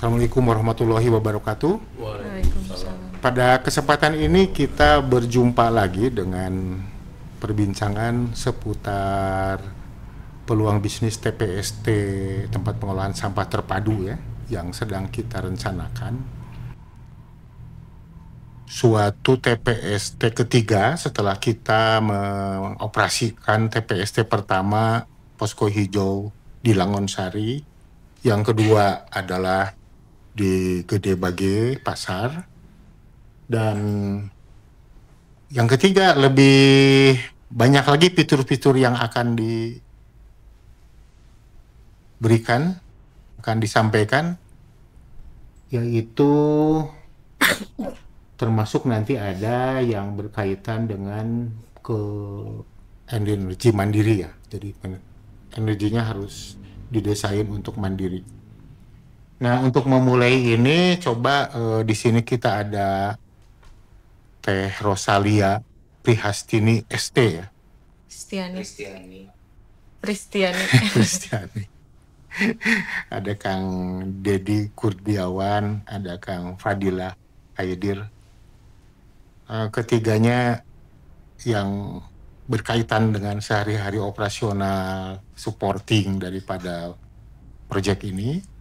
Assalamualaikum warahmatullahi wabarakatuh. Waalaikumsalam. Pada kesempatan ini kita berjumpa lagi dengan perbincangan seputar peluang bisnis TPST, tempat pengolahan sampah terpadu ya, yang sedang kita rencanakan. Suatu TPST ketiga setelah kita mengoperasikan TPST pertama Posko Hijau di Langonsari, yang kedua adalah di Gede Bage Pasar, dan yang ketiga lebih banyak lagi fitur-fitur yang akan diberikan, akan disampaikan, yaitu termasuk nanti ada yang berkaitan dengan ke energi mandiri ya. Jadi energinya harus didesain untuk mandiri. Nah, untuk memulai ini coba di sini kita ada Teh Rosalia Prihastini ST ya. Pristiani. Kristiani. Ada Kang Dedi Kurdiawan, ada Kang Fadila Haidir. Ketiganya yang berkaitan dengan sehari-hari operasional supporting daripada proyek ini.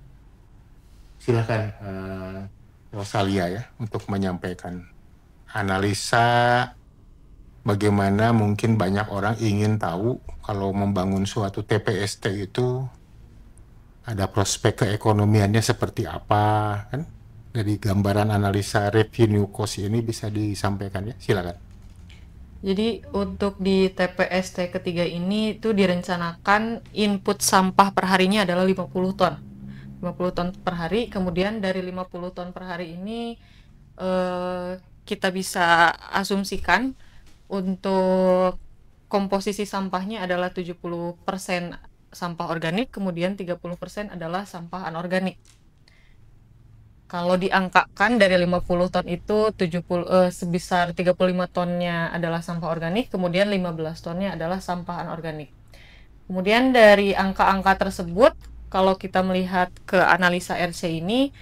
Silakan Rosalia ya untuk menyampaikan analisa bagaimana mungkin banyak orang ingin tahu kalau membangun suatu TPST itu ada prospek keekonomiannya seperti apa kan? Dari gambaran analisa revenue cost ini bisa disampaikan ya, silakan. Jadi untuk di TPST ketiga ini itu direncanakan input sampah per harinya adalah 50 ton. 50 ton per hari, kemudian dari 50 ton per hari ini kita bisa asumsikan untuk komposisi sampahnya adalah 70% sampah organik, kemudian 30% adalah sampah anorganik. Kalau diangkakan dari 50 ton itu sebesar 35 tonnya adalah sampah organik, kemudian 15 tonnya adalah sampah anorganik. Kemudian dari angka-angka tersebut, kalau kita melihat ke analisa RC ini,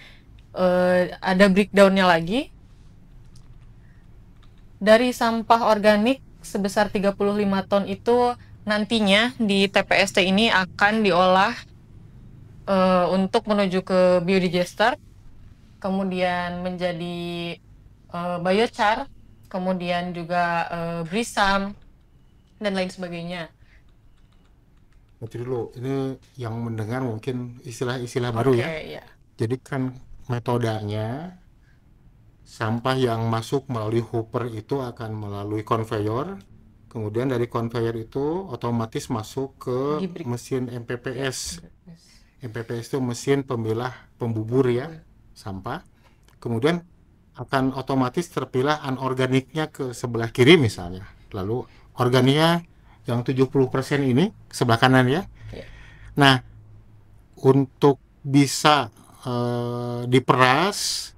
ada breakdown-nya lagi. Dari sampah organik sebesar 35 ton itu nantinya di TPST ini akan diolah untuk menuju ke biodigester, kemudian menjadi biochar, kemudian juga brisam, dan lain sebagainya. Nanti dulu, ini yang mendengar mungkin istilah-istilah baru ya. Ya. Jadi kan metodenya sampah yang masuk melalui hopper itu akan melalui konveyor, kemudian dari konveyor itu otomatis masuk ke Gibrik. mesin MPPS. MPPS itu mesin pemilah pembubur ya sampah. Kemudian akan otomatis terpilah anorganiknya ke sebelah kiri misalnya. Lalu organiknya yang 70% ini sebelah kanan ya. Nah, untuk bisa diperas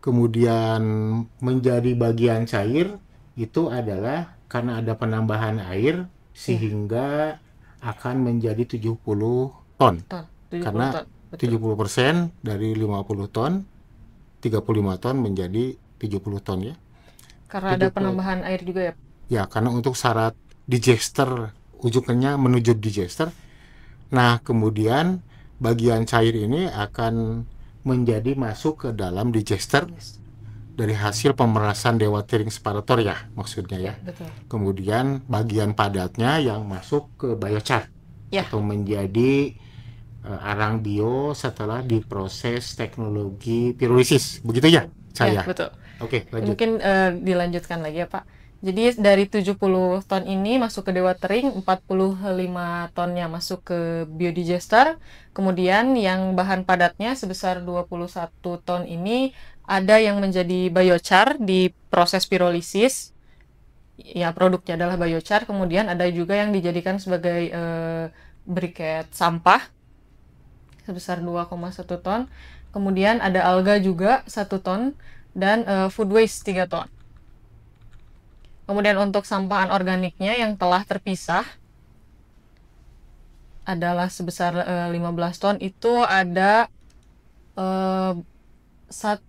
kemudian menjadi bagian cair itu adalah karena ada penambahan air sehingga akan menjadi 70 ton. 70 Karena ton. Betul. 70% dari 50 ton, 35 ton menjadi 70 ton ya. Karena ada 70. penambahan air juga ya. Ya, karena untuk syarat digester, ujungnya menuju digester. Nah, kemudian bagian cair ini akan menjadi masuk ke dalam digester dari hasil pemerasan dewatering separator ya, maksudnya ya. Betul. Kemudian bagian padatnya yang masuk ke biochar Ya. atau menjadi arang bio setelah diproses teknologi pirolisis. Begitu ya, saya? Ya, betul. Oke, lanjut. Mungkin dilanjutkan lagi ya, Pak. Jadi dari 70 ton ini masuk ke dewatering, 45 tonnya masuk ke biodigester. Kemudian yang bahan padatnya sebesar 21 ton ini ada yang menjadi biochar di proses pirolisis. Ya, produknya adalah biochar. Kemudian ada juga yang dijadikan sebagai briket sampah sebesar 2,1 ton. Kemudian ada alga juga 1 ton dan food waste 3 ton. Kemudian untuk sampah anorganiknya yang telah terpisah adalah sebesar 15 ton, itu ada eh, 1,2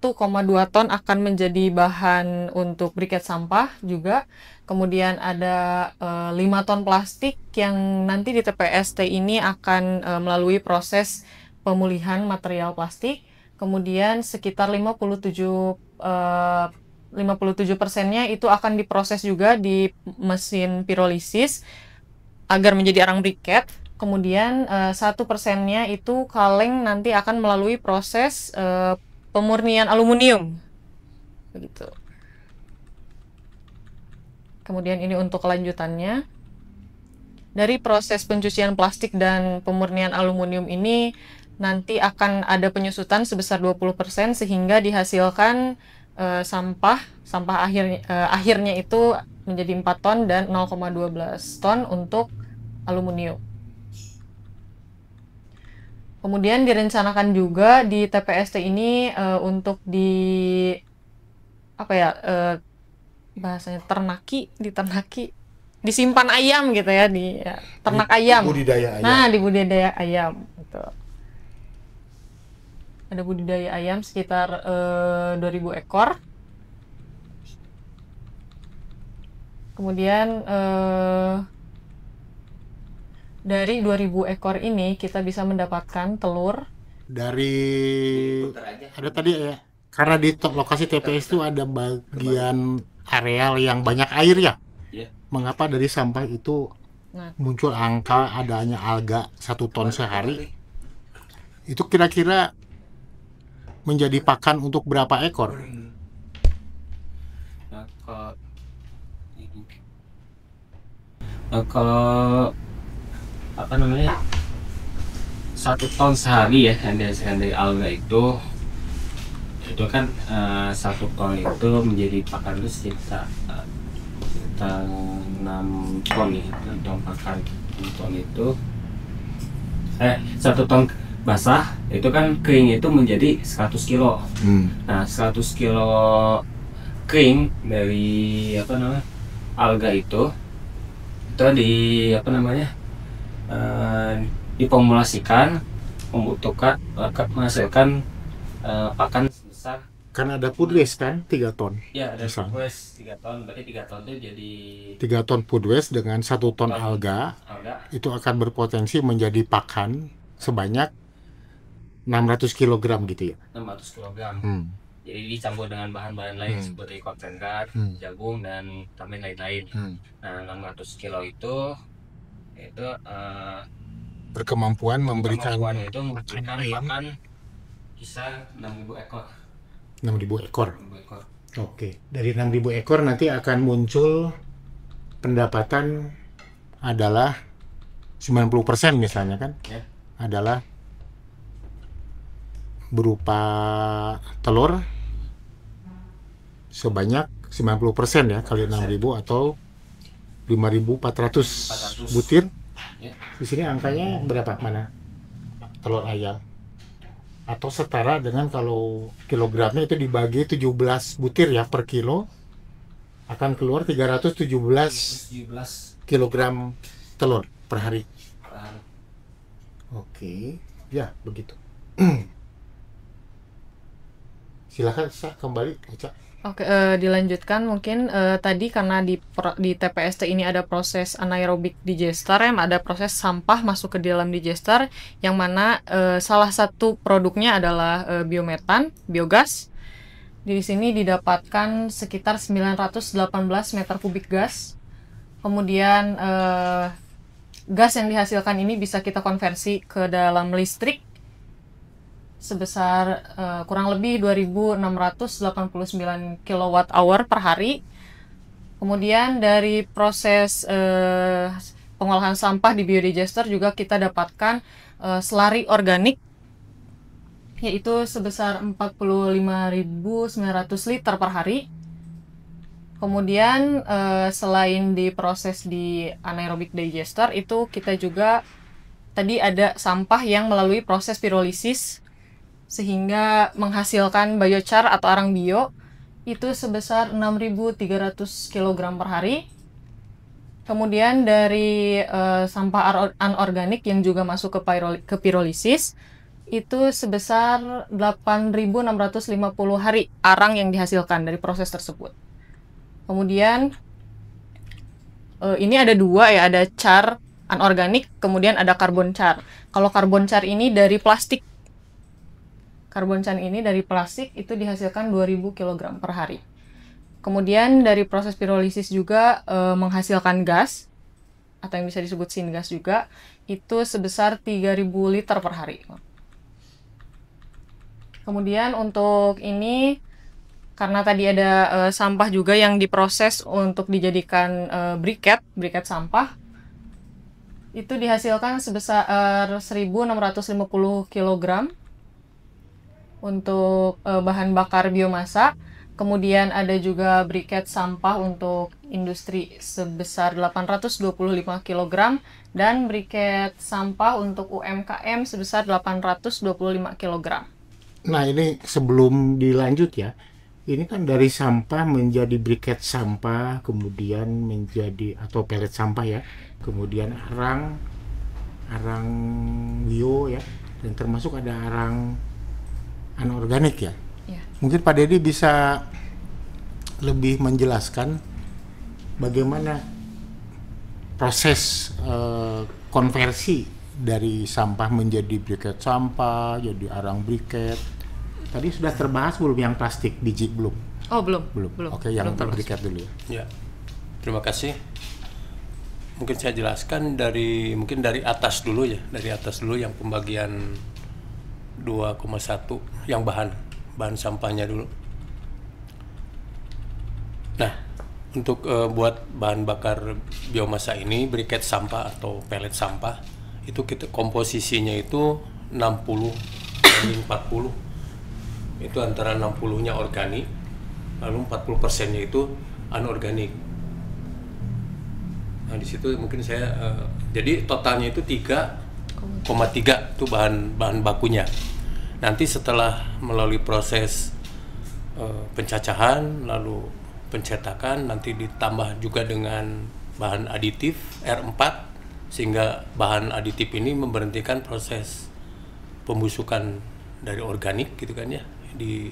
ton akan menjadi bahan untuk briket sampah juga. Kemudian ada 5 ton plastik yang nanti di TPST ini akan melalui proses pemulihan material plastik. Kemudian sekitar 57%-nya itu akan diproses juga di mesin pirolisis agar menjadi arang briket. Kemudian 1%-nya itu kaleng nanti akan melalui proses pemurnian aluminium, begitu. Kemudian ini untuk kelanjutannya. Dari proses pencucian plastik dan pemurnian aluminium ini nanti akan ada penyusutan sebesar 20% sehingga dihasilkan sampah akhirnya itu menjadi 4 ton dan 0,12 ton untuk aluminium. Kemudian direncanakan juga di TPST ini untuk bahasanya disimpan ayam gitu ya, ternak ayam. Budidaya ayam. Nah, di budidaya ayam gitu. Ada budidaya ayam sekitar 2.000 ekor. Kemudian dari 2.000 ekor ini kita bisa mendapatkan telur Dari ada tadi ya, karena di lokasi TPS itu ada bagian areal yang banyak air ya. Iya. Mengapa dari sampah itu Nah. muncul angka adanya alga 1 ton sehari? Itu kira-kira menjadi pakan untuk berapa ekor? Kalau apa namanya 1 ton sehari ya yang dihasilkan dari alga itu kan 1 ton itu menjadi pakan itu sekitar 6 ton ya, 6 ton pakan. 6 ton itu 1 ton basah itu kan kering itu menjadi 100 kilo. Nah 100 kilo kering dari alga itu dipomulasikan membutuhkan menghasilkan pakan sebesar, Kan ada food waste kan 3 ton. ya ada Misal. food waste 3 ton, berarti 3 ton itu jadi 3 ton food waste dengan 1 ton alga itu akan berpotensi menjadi pakan sebanyak 600 kg gitu ya. 600 kg. Jadi dicampur dengan bahan-bahan lain seperti konsentrat, jagung dan vitamin lain-lain. Nah 600 kilo itu Berkemampuan memberikan itu memberikan pakan kisar 6.000 ekor. 6.000 ekor. 6.000 ekor. Oke, dari 6.000 ekor nanti akan muncul pendapatan adalah 90% misalnya kan, Ya. adalah berupa telur sebanyak 90% ya, kali 6.000 atau 5.400 butir. Ya. Di sini angkanya berapa? Mana? Telur ayam. Atau setara dengan kalau kilogramnya itu dibagi 17 butir ya per kilo, akan keluar 317 17 kilogram telur per hari. per hari. Oke, ya begitu. Silakan Sa, kembali Eca. Oke, dilanjutkan mungkin tadi karena di TPST ini ada proses anaerobik digester, ada proses sampah masuk ke dalam digester, yang mana salah satu produknya adalah biometan, biogas. Di sini didapatkan sekitar 918 meter kubik gas. Kemudian gas yang dihasilkan ini bisa kita konversi ke dalam listrik sebesar kurang lebih 2.689 kWh per hari. Kemudian dari proses pengolahan sampah di biodigester juga kita dapatkan slari organik, yaitu sebesar 45.900 liter per hari. Kemudian selain diproses di anaerobic digester, itu kita juga tadi ada sampah yang melalui proses pirolisis sehingga menghasilkan biochar atau arang bio itu sebesar 6.300 kg per hari. Kemudian dari sampah anorganik yang juga masuk ke pirolisis itu sebesar 8.650 hari arang yang dihasilkan dari proses tersebut. Kemudian ini ada dua ya, ada char anorganik, kemudian ada karbon char. Kalau karbon char ini dari plastik. Karbon char ini dari plastik itu dihasilkan 2000 kg per hari. Kemudian dari proses pirolisis juga menghasilkan gas atau yang bisa disebut syngas juga, itu sebesar 3000 liter per hari. Kemudian untuk ini, karena tadi ada sampah juga yang diproses untuk dijadikan briket sampah, itu dihasilkan sebesar 1650 kg untuk bahan bakar biomasa. Kemudian ada juga briket sampah untuk industri sebesar 825 kg dan briket sampah untuk UMKM sebesar 825 kg. Nah, ini sebelum dilanjut ya, ini kan dari sampah menjadi briket sampah, kemudian menjadi atau pelet sampah ya, kemudian arang bio ya, dan termasuk ada arang anorganik ya. Ya. Mungkin Pak Dedi bisa lebih menjelaskan bagaimana proses konversi dari sampah menjadi briket sampah, jadi arang briket. Tadi sudah terbahas belum yang plastik biji belum? Oh, belum. Oke, yang briket dulu ya. Ya, terima kasih. Mungkin saya jelaskan mungkin dari atas dulu ya, yang pembagian 2,1 yang bahan sampahnya dulu. Nah, untuk buat bahan bakar biomasa ini, briket sampah atau pelet sampah, itu komposisinya itu 60 banding 40. Itu antara 60-nya organik, lalu 40%-nya itu anorganik. Nah, di situ mungkin saya jadi totalnya itu 3,3 itu bahan bakunya. Nanti setelah melalui proses pencacahan lalu pencetakan, nanti ditambah juga dengan bahan aditif R4 sehingga bahan aditif ini memberhentikan proses pembusukan dari organik gitu kan ya, di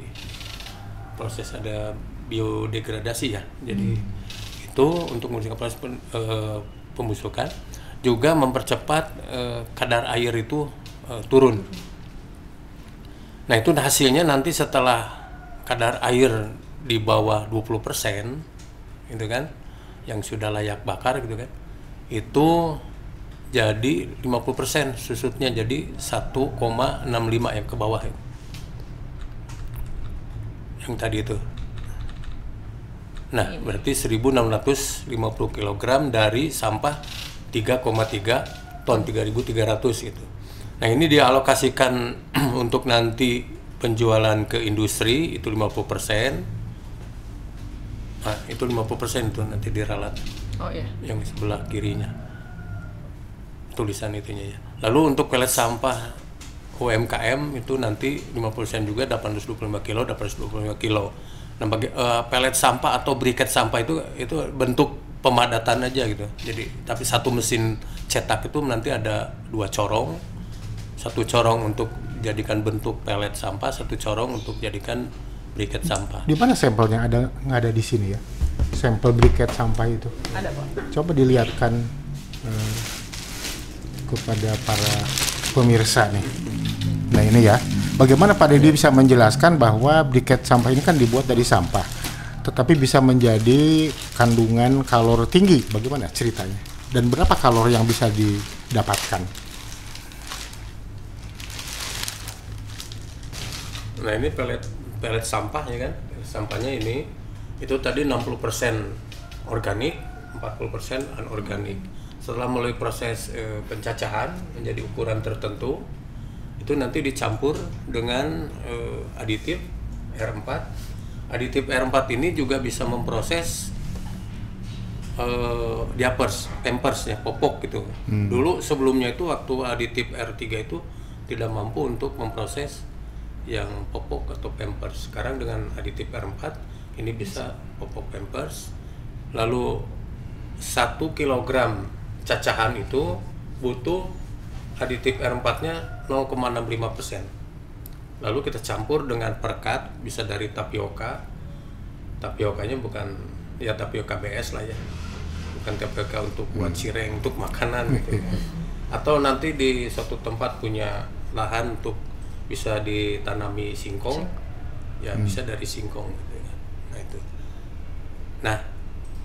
proses ada biodegradasi ya. Jadi itu untuk membusukan proses pembusukan, juga mempercepat kadar air itu turun. Nah, itu hasilnya nanti setelah kadar air di bawah 20% gitu kan, yang sudah layak bakar gitu kan, itu jadi 50% susutnya jadi 1,65 yang ke bawah ya. Yang tadi itu. Nah, berarti 1650 kg dari sampah 3,3 ton, 3.300 itu. Nah, ini dialokasikan untuk nanti penjualan ke industri itu 50%. Nah, itu 50% itu nanti diralat. Oh iya. Yang sebelah kirinya. Tulisan itunya ya. Lalu untuk pelet sampah UMKM itu nanti 50% juga 825 kilo, 825 kilo. Nah, pelet sampah atau briket sampah itu bentuk pemadatan aja gitu. Jadi tapi satu mesin cetak itu nanti ada 2 corong. Satu corong untuk jadikan bentuk pelet sampah, satu corong untuk jadikan briket sampah. Di mana sampelnya? Nggak ada di sini ya? Sampel briket sampah itu. Ada, Pak. Coba dilihatkan kepada para pemirsa nih. Nah, ini ya. Bagaimana Pak Dedi bisa menjelaskan bahwa briket sampah ini kan dibuat dari sampah, tetapi bisa menjadi kandungan kalori tinggi. Bagaimana ceritanya? Dan berapa kalori yang bisa didapatkan? Nah, ini pelet sampah ya kan. Sampahnya ini itu tadi 60% organik, 40% anorganik. Setelah melalui proses pencacahan menjadi ukuran tertentu, itu nanti dicampur dengan aditif R4. Aditif R4 ini juga bisa memproses diapers, pampers ya, popok gitu. Dulu sebelumnya itu waktu aditif R3 itu tidak mampu untuk memproses yang popok atau pampers. Sekarang dengan aditif R4 ini bisa popok pampers. Lalu 1 kilogram cacahan itu butuh aditif R4-nya 0,65%. Lalu kita campur dengan perekat, bisa dari tapioka. Tapiokanya bukan ya tapioka BS lah ya. Bukan tapioka untuk buat cireng, untuk makanan gitu. Atau nanti di suatu tempat punya lahan untuk bisa ditanami singkong, ya bisa dari singkong gitu ya. Nah itu. Nah,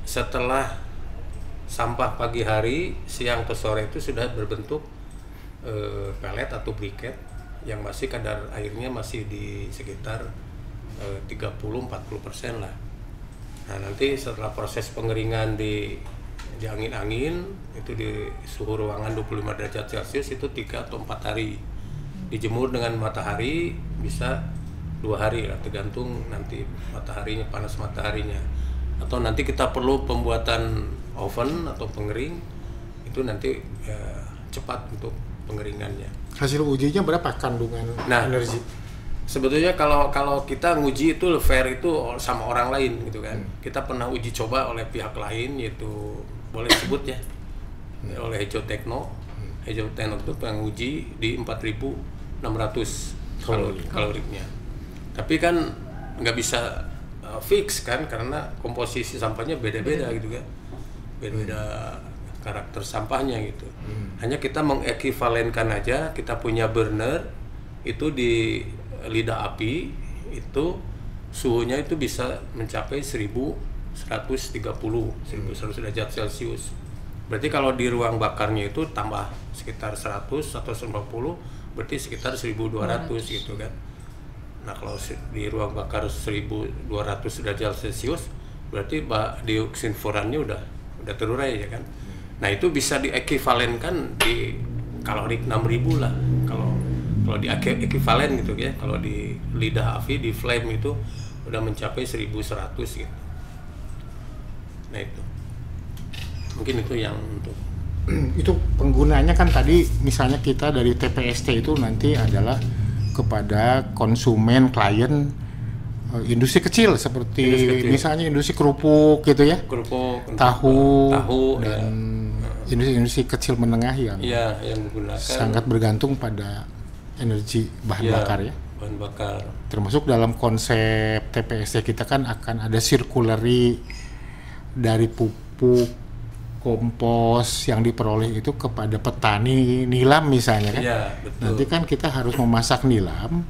setelah sampah pagi hari, siang atau sore itu sudah berbentuk pelet atau briket yang masih kadar airnya masih di sekitar 30-40% lah. Nah nanti setelah proses pengeringan di angin-angin itu di suhu ruangan 25 derajat Celcius itu 3 atau 4 hari. Dijemur dengan matahari bisa 2 hari lah, tergantung nanti mataharinya, panas mataharinya. Atau nanti kita perlu pembuatan oven atau pengering, itu nanti ya, cepat untuk pengeringannya. Hasil ujinya berapa kandungan energi? Sebetulnya kalau kita nguji itu fair itu sama orang lain gitu kan. Kita pernah uji coba oleh pihak lain, yaitu boleh sebut ya, oleh Hejo Tekno. Hejo Tekno itu penguji di 4.600 kalorinya. Tapi kan nggak bisa fix kan, karena komposisi sampahnya beda-beda gitu kan, beda-beda karakter sampahnya gitu. Hanya kita mengekivalenkan aja, kita punya burner itu di lidah api itu suhunya itu bisa mencapai 1130 derajat Celcius. Berarti kalau di ruang bakarnya itu tambah sekitar 100 atau 150, berarti sekitar 1200 gitu kan. Nah kalau di ruang bakar 1200 derajat Celcius berarti dioksin furannya udah terurai ya kan. Nah itu bisa diekivalenkan di kalori 6000 lah kalau di ekivalen gitu ya. Kalau di lidah api, di flame itu udah mencapai 1100 gitu. Nah itu mungkin itu yang untuk itu penggunanya kan tadi misalnya kita dari TPST itu nanti adalah kepada konsumen klien industri kecil seperti misalnya industri kerupuk gitu ya, kerupuk, tahu ya. dan industri kecil menengah yang menggunakan sangat bergantung pada energi bahan bakar ya. Bahan bakar. Termasuk dalam konsep TPST kita kan akan ada circularity dari pupuk kompos yang diperoleh itu kepada petani nilam misalnya kan. Ya, betul. Nanti kan kita harus memasak nilam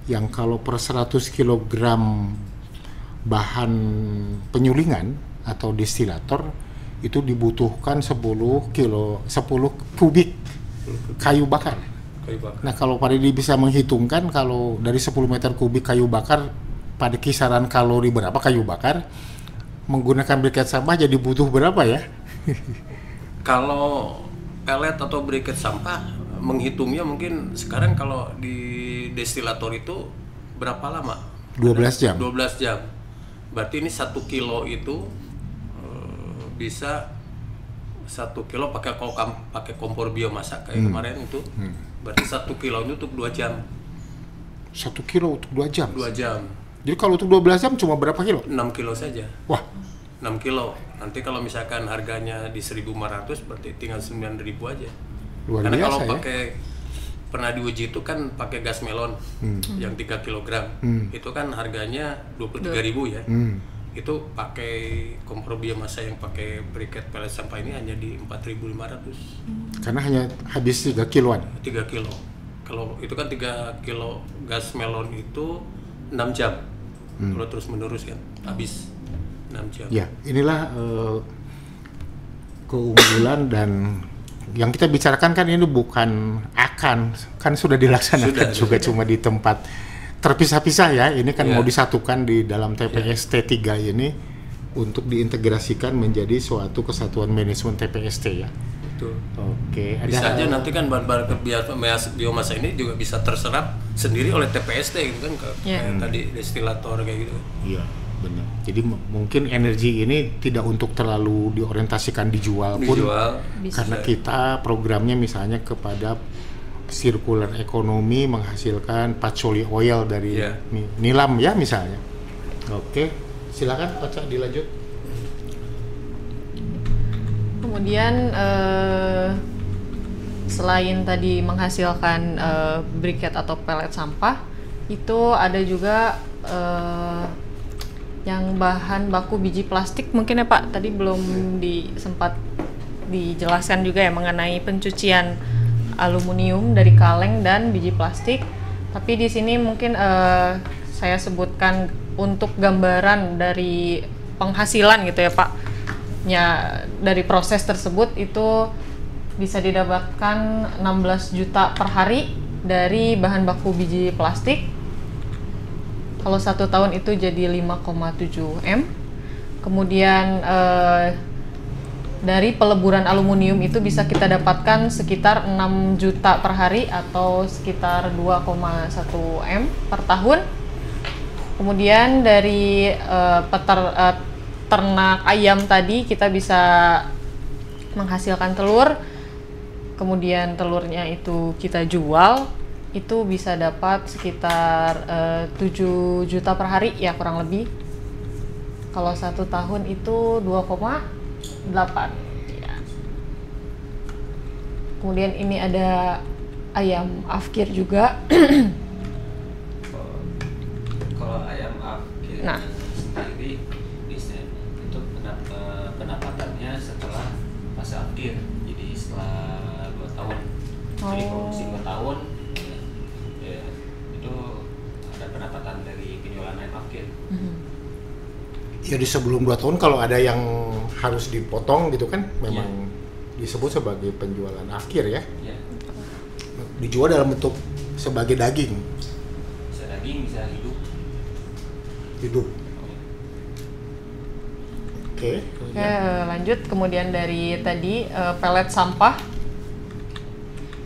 yang kalau per 100 kg bahan penyulingan atau destilator itu dibutuhkan 10 kubik kayu bakar. Nah kalau Pak Didi bisa menghitungkan kalau dari 10 meter kubik kayu bakar pada kisaran kalori berapa kayu bakar, menggunakan briket sampah jadi butuh berapa ya? Kalau pelet atau briket sampah menghitungnya mungkin sekarang kalau di destilator itu berapa lama? 12 jam. 12 jam. Berarti ini 1 kilo itu bisa 1 kilo pakai kompor biomasa kayak kemarin itu. Berarti 1 kilo itu untuk 2 jam. 1 kilo untuk 2 jam? 2 jam. Jadi kalau untuk 12 jam cuma berapa kilo? 6 kilo saja. Wah. 6 kilo. Nanti kalau misalkan harganya di 1.500 berarti tinggal 9.000 aja. Luar Karena biasa, kalau ya? pakai pernah diuji itu kan pakai gas melon yang 3 kg. Itu kan harganya 23.000 ya. Itu pakai kompor biomasa yang pakai briket pelet sampah ini hanya di 4.500. Karena hanya habis 3 kiloan. 3 kilo. Kalau itu kan 3 kilo gas melon itu 6 jam. Kalau terus menerus kan habis 6 jam. Ya, inilah keunggulan dan yang kita bicarakan kan ini bukan kan sudah dilaksanakan juga cuma di tempat terpisah-pisah ya. Ini kan mau disatukan di dalam TPST 3 ini untuk diintegrasikan menjadi suatu kesatuan manajemen TPST ya. Betul. Oke, Bisa aja nanti kan bahan biomasa ini juga bisa terserap sendiri oleh TPST gitu kan kayak tadi destilator kayak gitu. Iya, benar. Jadi mungkin energi ini tidak untuk terlalu diorientasikan dijual pun karena kita programnya misalnya kepada circular ekonomi menghasilkan patchouli oil dari nilam ya misalnya. Oke, silakan Ocha dilanjut. Kemudian selain tadi menghasilkan briket atau pelet sampah, itu ada juga yang bahan baku biji plastik mungkin ya Pak, tadi belum sempat dijelaskan juga ya mengenai pencucian aluminium dari kaleng dan biji plastik. Tapi di sini mungkin saya sebutkan untuk gambaran dari penghasilan gitu ya Pak. Ya, dari proses tersebut itu bisa didapatkan 16 juta per hari dari bahan baku biji plastik. Kalau 1 tahun itu jadi 5,7 M. Kemudian dari peleburan aluminium itu bisa kita dapatkan sekitar 6 juta per hari atau sekitar 2,1 M per tahun. Kemudian dari ternak ayam tadi kita bisa menghasilkan telur. Kemudian telurnya itu kita jual, itu bisa dapat sekitar 7 juta per hari ya kurang lebih. Kalau 1 tahun itu 2,8 ya. Kemudian ini ada ayam afkir juga. Kalau ayam afkir sendiri itu pendapatannya setelah fase afkir. Jadi setelah 2 tahun, jadi produksi 2 tahun ya, itu ada pendapatan dari penjualan ayam afkir. Jadi sebelum 2 tahun kalau ada yang harus dipotong gitu kan memang disebut sebagai penjualan akhir ya. Dijual dalam bentuk sebagai daging. Bisa daging, bisa hidup. Oke, lanjut. Kemudian dari tadi pelet sampah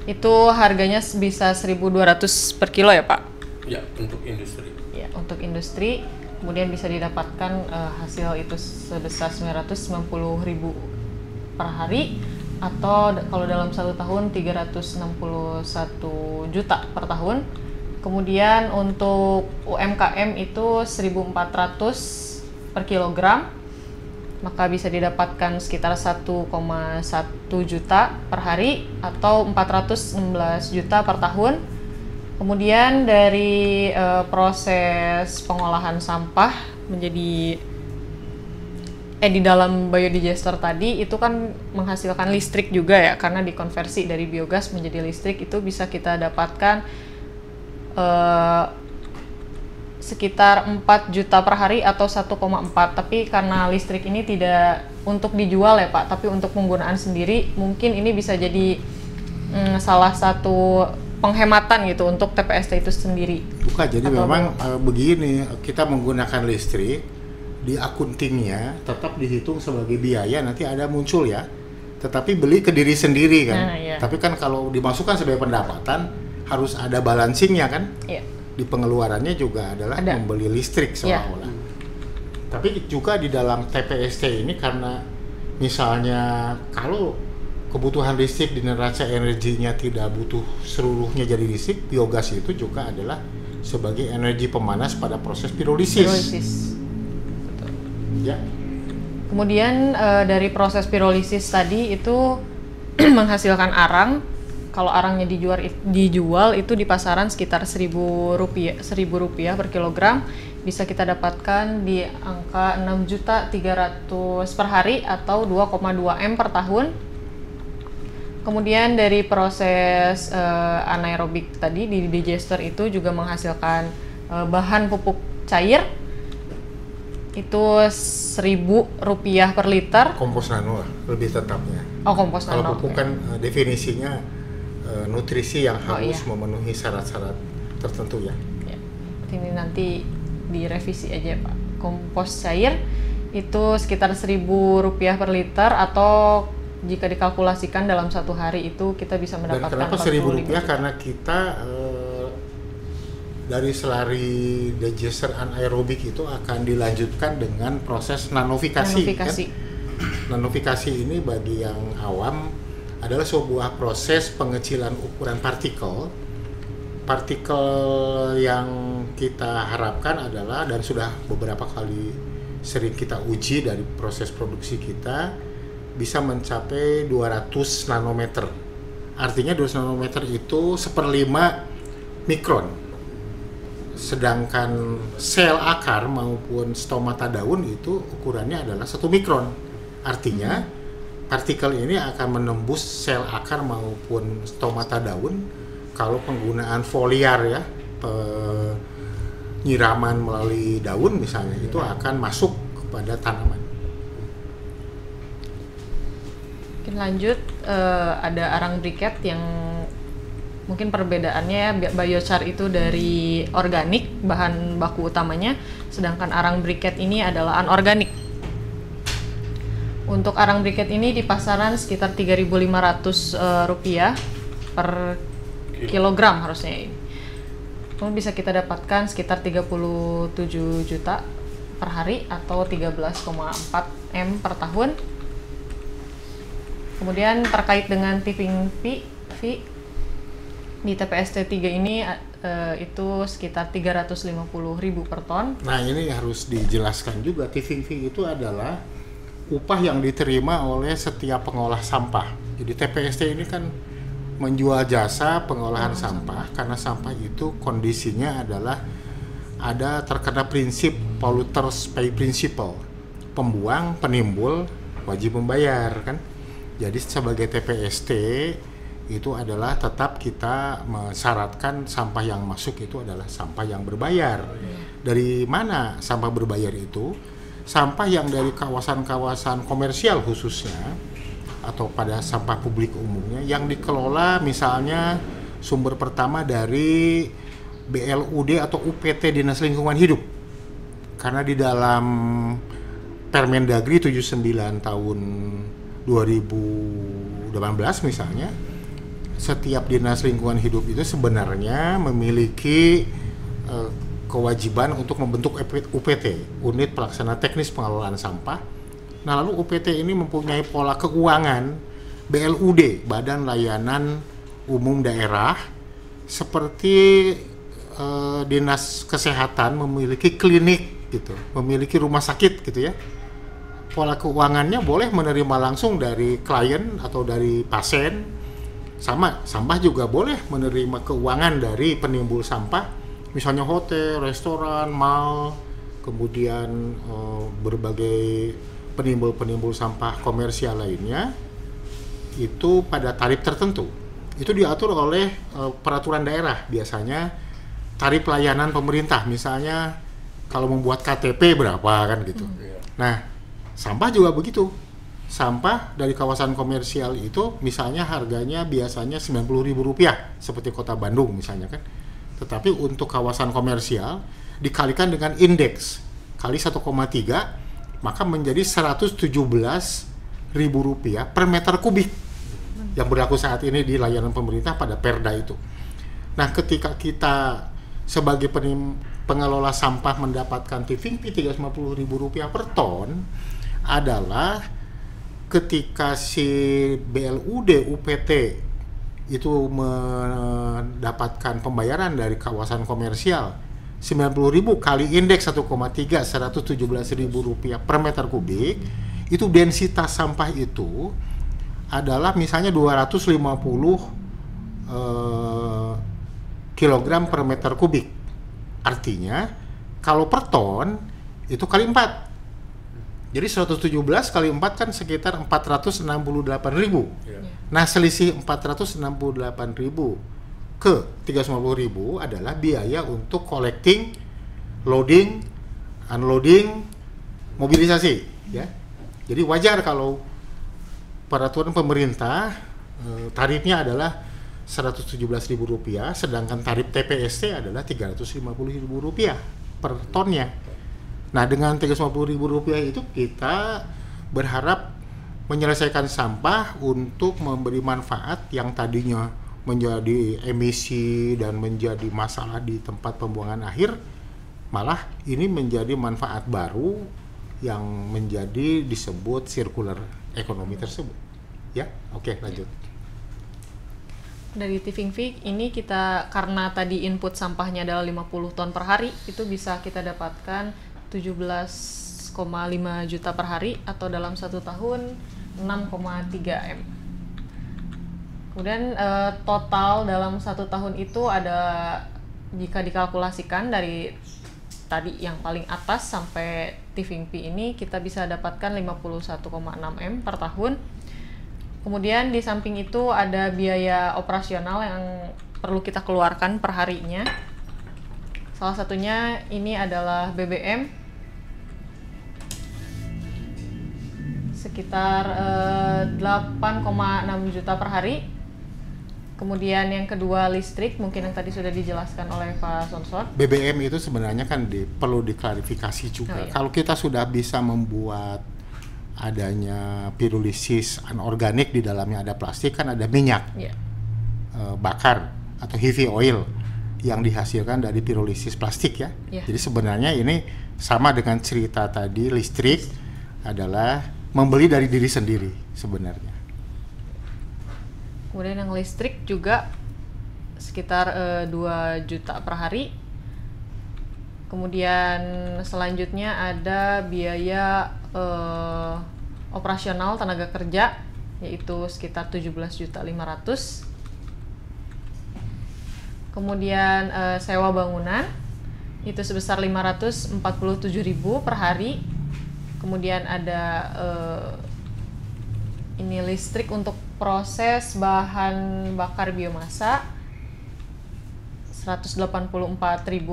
itu harganya bisa 1.200 per kilo ya Pak? Ya, untuk industri. Ya, untuk industri. Kemudian bisa didapatkan hasil itu sebesar 990.000 per hari, atau kalau dalam 1 tahun 361 juta per tahun. Kemudian untuk UMKM itu 1.400 per kilogram, maka bisa didapatkan sekitar 1,1 juta per hari atau 416 juta per tahun. Kemudian dari proses pengolahan sampah menjadi di dalam biodigester tadi itu kan menghasilkan listrik juga ya, karena dikonversi dari biogas menjadi listrik, itu bisa kita dapatkan sekitar 4 juta per hari atau 1,4. Tapi karena listrik ini tidak untuk dijual ya Pak, tapi untuk penggunaan sendiri, mungkin ini bisa jadi salah satu penghematan gitu untuk TPST itu sendiri. Bukan, jadi memang begini, kita menggunakan listrik di akuntingnya tetap dihitung sebagai biaya, nanti ada muncul ya. Tetapi beli ke diri sendiri kan. Iya. Tapi kan kalau dimasukkan sebagai pendapatan harus ada balancingnya kan. Iya. Di pengeluarannya juga adalah membeli listrik seolah-olah. Tapi juga di dalam TPST ini karena misalnya kalau kebutuhan listrik di neraca energinya tidak butuh seluruhnya jadi listrik, biogas itu juga adalah sebagai energi pemanas pada proses pirolisis. Betul. Ya. Kemudian dari proses pirolisis tadi itu menghasilkan arang. Kalau arangnya dijual itu di pasaran sekitar Rp1.000 per kilogram, bisa kita dapatkan di angka 6.300.000 per hari atau 2,2 M per tahun. Kemudian dari proses anaerobik tadi di digester itu juga menghasilkan bahan pupuk cair itu Rp1.000 per liter. Kompos nano lah, lebih tetapnya. Oh, kompos nano. Kalau pupuk kan definisinya nutrisi yang harus memenuhi syarat-syarat tertentu ya. Ini nanti direvisi aja Pak. Kompos cair itu sekitar Rp1.000 per liter, atau jika dikalkulasikan dalam 1 hari itu kita bisa mendapatkan. Dan kenapa Rp1.000? Karena kita dari selari digester anaerobik itu akan dilanjutkan dengan proses nanofikasi. Kan? Nanofikasi ini bagi yang awam adalah sebuah proses pengecilan ukuran partikel. Partikel yang kita harapkan adalah, dan sudah beberapa kali sering kita uji dari proses produksi kita, bisa mencapai 200 nanometer Artinya 200 nanometer itu 1/5 mikron. Sedangkan sel akar maupun stomata daun itu ukurannya adalah 1 mikron. Artinya partikel ini akan menembus sel akar maupun stomata daun kalau penggunaan foliar ya, penyiraman melalui daun misalnya, itu akan masuk kepada tanaman. Mungkin lanjut, ada arang briket yang mungkin perbedaannya biochar itu dari organik bahan baku utamanya, sedangkan arang briket ini adalah anorganik. Untuk arang briket ini di pasaran sekitar 3.500 rupiah per kilogram harusnya. Kemudian bisa kita dapatkan sekitar 37 juta per hari atau 13,4 M per tahun. Kemudian terkait dengan tipping fee di TPS T3 ini itu sekitar 350.000 per ton. Nah, ini harus dijelaskan juga, tipping fee itu adalah upah yang diterima oleh setiap pengolah sampah. Jadi TPST ini kan menjual jasa pengolahan sampah, karena sampah itu kondisinya adalah ada terkena prinsip polluters pay principle. Pembuang, penimbul wajib membayar kan. Jadi sebagai TPST itu adalah tetap kita mensyaratkan sampah yang masuk itu adalah sampah yang berbayar. Dari mana sampah berbayar itu? Sampah yang dari kawasan-kawasan komersial khususnya atau pada sampah publik umumnya yang dikelola, misalnya sumber pertama dari BLUD atau UPT Dinas Lingkungan Hidup. Karena di dalam Permendagri 79 tahun 2018 misalnya, setiap dinas lingkungan hidup itu sebenarnya memiliki kewajiban untuk membentuk UPT, Unit Pelaksana Teknis Pengelolaan Sampah. Nah, lalu UPT ini mempunyai pola keuangan BLUD, Badan Layanan Umum Daerah, seperti Dinas Kesehatan memiliki klinik gitu, memiliki rumah sakit gitu ya. Pola keuangannya boleh menerima langsung dari klien atau dari pasien. Sama, sampah juga boleh menerima keuangan dari penimbul sampah, misalnya hotel, restoran, mall, kemudian berbagai penimbul-penimbul sampah komersial lainnya, itu pada tarif tertentu. Itu diatur oleh peraturan daerah, biasanya tarif pelayanan pemerintah, misalnya kalau membuat KTP berapa kan gitu. Nah, sampah juga begitu. Sampah dari kawasan komersial itu misalnya harganya biasanya Rp90.000 seperti Kota Bandung misalnya kan. Tetapi untuk kawasan komersial dikalikan dengan indeks kali 1,3 maka menjadi Rp117.000 per meter kubik yang berlaku saat ini di layanan pemerintah pada Perda itu. Nah, ketika kita sebagai pengelola sampah mendapatkan tipping fee Rp350.000 per ton adalah ketika si BLUD UPT itu mendapatkan pembayaran dari kawasan komersial 90.000 kali indeks 1,3 Rp117.000 per meter kubik, itu densitas sampah itu adalah misalnya 250 kilogram per meter kubik. Artinya kalau per ton itu kali 4. Jadi 117 kali 4 kan sekitar 468.000. Nah, selisih 468.000 ke 350.000 adalah biaya untuk collecting, loading, unloading, mobilisasi ya. Jadi wajar kalau peraturan pemerintah tarifnya adalah Rp117.000, sedangkan tarif TPST adalah Rp350.000 per tonnya. Nah, dengan Rp350.000 itu kita berharap menyelesaikan sampah untuk memberi manfaat yang tadinya menjadi emisi dan menjadi masalah di tempat pembuangan akhir, malah ini menjadi manfaat baru yang menjadi disebut circular economy tersebut. Ya, oke, lanjut. Dari tipping fee ini kita, karena tadi input sampahnya adalah 50 ton per hari, itu bisa kita dapatkan 17,5 juta per hari atau dalam 1 tahun 6,3 M. Kemudian total dalam 1 tahun itu ada, jika dikalkulasikan dari tadi yang paling atas sampai tipping fee ini, kita bisa dapatkan 51,6 M per tahun. Kemudian di samping itu ada biaya operasional yang perlu kita keluarkan per harinya. Salah satunya ini adalah BBM sekitar 8,6 juta per hari. Kemudian yang kedua listrik, mungkin yang tadi sudah dijelaskan oleh Pak Sonson. BBM itu sebenarnya kan perlu diklarifikasi juga. Oh, iya. Kalau kita sudah bisa membuat adanya pirulisis anorganik, di dalamnya ada plastik, kan ada minyak Iya. bakar atau heavy oil yang dihasilkan dari pirulisis plastik ya. Iya. Jadi sebenarnya ini sama dengan cerita tadi, listrik adalah membeli dari diri sendiri sebenarnya. Kemudian yang listrik juga sekitar 2 juta per hari. Kemudian selanjutnya ada biaya operasional tenaga kerja, yaitu sekitar 17.500.000. Kemudian sewa bangunan itu sebesar 547.000 per hari. Kemudian ada ini listrik untuk proses bahan bakar biomasa 184.000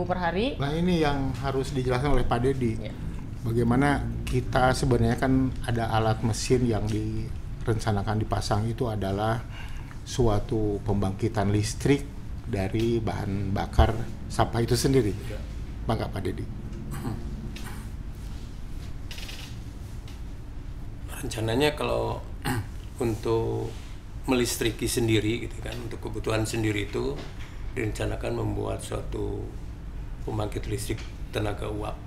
per hari. Nah ini yang harus dijelaskan oleh Pak Dedi. Ya. Bagaimana kita sebenarnya kan ada alat mesin yang direncanakan dipasang, itu adalah suatu pembangkitan listrik dari bahan bakar sampah itu sendiri. Bangga Pak Dedi. Rencananya kalau untuk melistriki sendiri gitu kan, untuk kebutuhan sendiri itu direncanakan membuat suatu pembangkit listrik tenaga uap.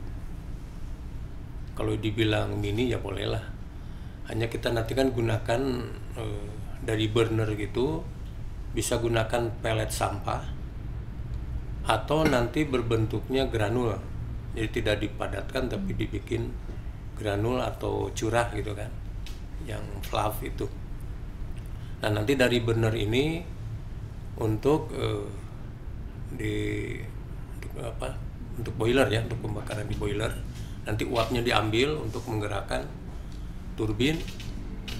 Kalau dibilang mini ya bolehlah. Hanya kita nanti kan gunakan dari burner gitu, bisa gunakan pelet sampah atau nanti berbentuknya granul. Jadi tidak dipadatkan tapi dibikin granul atau curah gitu kan, yang fluff itu. Nah nanti dari burner ini untuk untuk boiler ya, untuk pembakaran di boiler, nanti uapnya diambil untuk menggerakkan turbin.